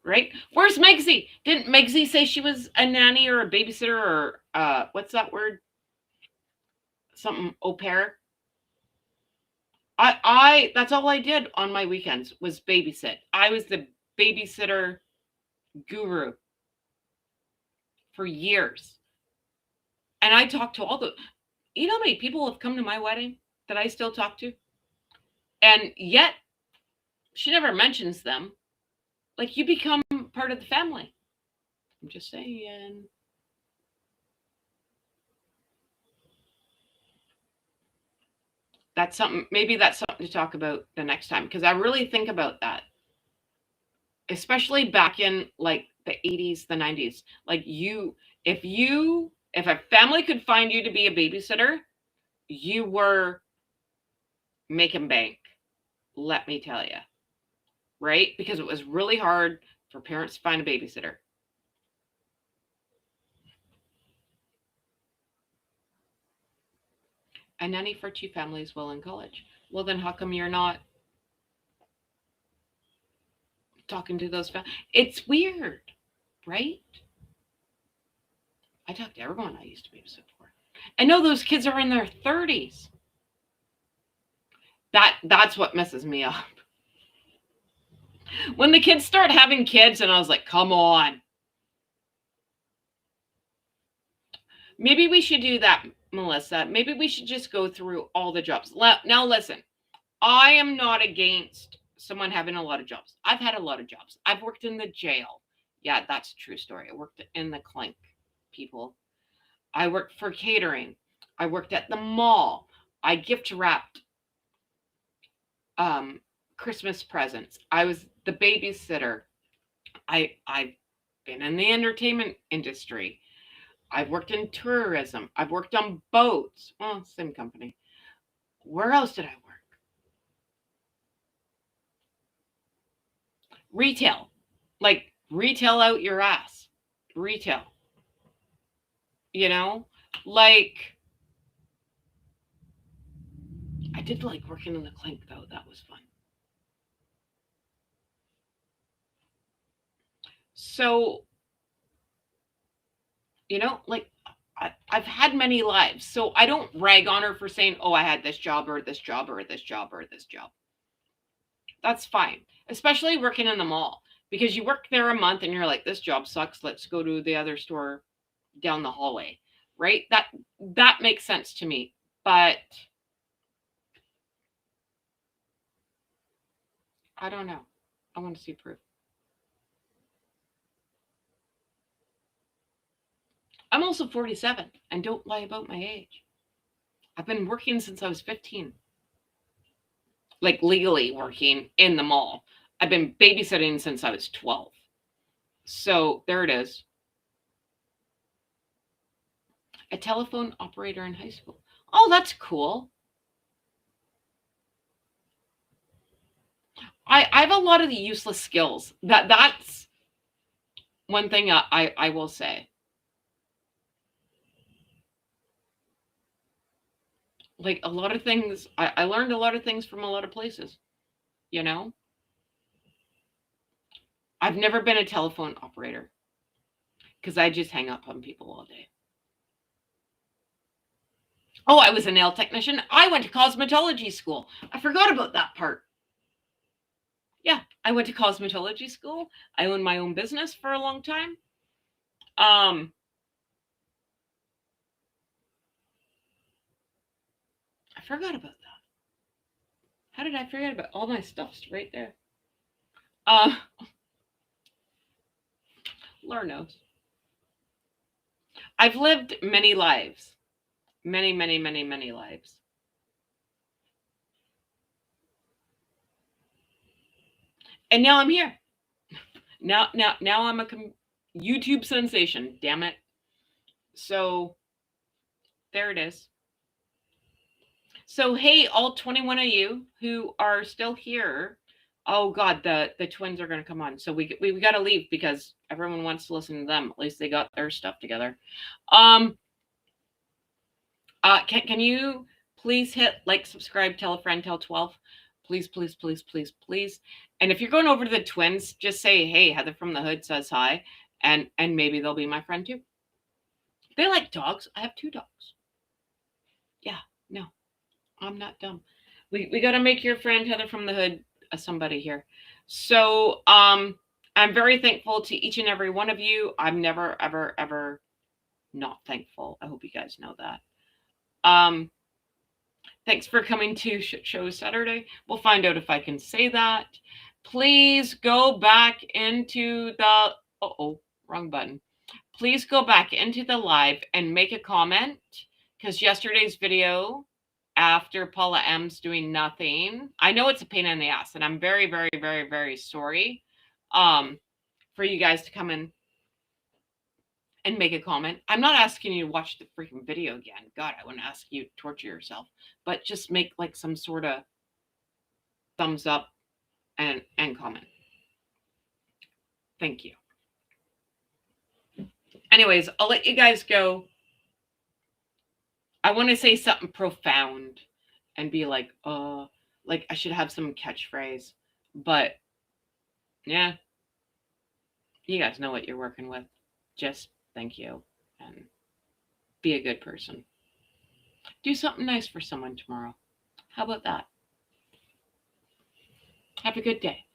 Right? Where's Megsy? Didn't Megsy say she was a nanny or a babysitter or what's that word? Something au pair? I that's all I did on my weekends was babysit. I was the babysitter guru for years. And I talked to all the you know how many people have come to my wedding that I still talk to? And yet she never mentions them. Like you become part of the family. I'm just saying. That's something maybe that's something to talk about the next time because I really think about that. Especially back in like the 80s, the 90s. Like if a family could find you to be a babysitter, you were making bank. Let me tell you. Right? Because it was really hard for parents to find a babysitter. A nanny for 2 families while in college. Well, then how come you're not talking to those families? It's weird, right? I talk to everyone I used to babysit for. I know those kids are in their 30s. That's what messes me up. When the kids start having kids, and I was like, come on. Maybe we should do that, Melissa. Maybe we should just go through all the jobs. Now, listen, I am not against someone having a lot of jobs. I've had a lot of jobs. I've worked in the jail. Yeah, that's a true story. I worked in the clink, people. I worked for catering. I worked at the mall. I gift wrapped Christmas presents. I was the babysitter. I've been in the entertainment industry. I've worked in tourism. I've worked on boats. Well, same company. Where else did I work? Retail. Like retail out your ass. Retail. You know? Like I did like working in the clink though. That was fun. So, like I've had many lives. So I don't rag on her for saying, oh, I had this job or this job or this job or this job. That's fine. Especially working in the mall. Because you work there a month and you're like, this job sucks. Let's go to the other store down the hallway. Right? That makes sense to me. But I don't know. I want to see proof. I'm also 47 and don't lie about my age. I've been working since I was 15. Like legally working in the mall. I've been babysitting since I was 12. So there it is. A telephone operator in high school. Oh, that's cool. I have a lot of the useless skills. That's one thing I will say. Like a lot of things, I learned a lot of things from a lot of places, you know? I've never been a telephone operator because I just hang up on people all day. Oh, I was a nail technician. I went to cosmetology school. I forgot about that part. Yeah, I went to cosmetology school. I owned my own business for a long time. I forgot about that. How did I forget about all my stuff's right there? Lord knows. I've lived many lives. Many, many, many, many lives. And now I'm here. Now I'm a YouTube sensation. Damn it. So there it is. So hey, all 21 of you who are still here. Oh God, the twins are gonna come on. So we gotta leave because everyone wants to listen to them. At least they got their stuff together. Can you please hit like, subscribe, tell a friend, tell 12. Please, please, please, please, please. And if you're going over to the twins, just say, hey, Heather from the Hood says hi. And maybe they'll be my friend too. They like dogs. I have 2 dogs. Yeah, no, I'm not dumb. We got to make your friend Heather from the Hood somebody here. So I'm very thankful to each and every one of you. I'm never, ever, ever not thankful. I hope you guys know that. Thanks for coming to Shit Show Saturday. We'll find out if I can say that. Please go back into the... wrong button. Please go back into the live and make a comment, because yesterday's video, after Paula M's doing nothing, I know it's a pain in the ass, and I'm very, very, very, very sorry for you guys to come in and make a comment. I'm not asking you to watch the freaking video again. God, I wouldn't ask you to torture yourself. But just make like some sort of thumbs up and comment. Thank you. Anyways, I'll let you guys go. I want to say something profound and be like, oh, like I should have some catchphrase. But yeah, you guys know what you're working with. Just thank you and be a good person. Do something nice for someone tomorrow. How about that? Have a good day.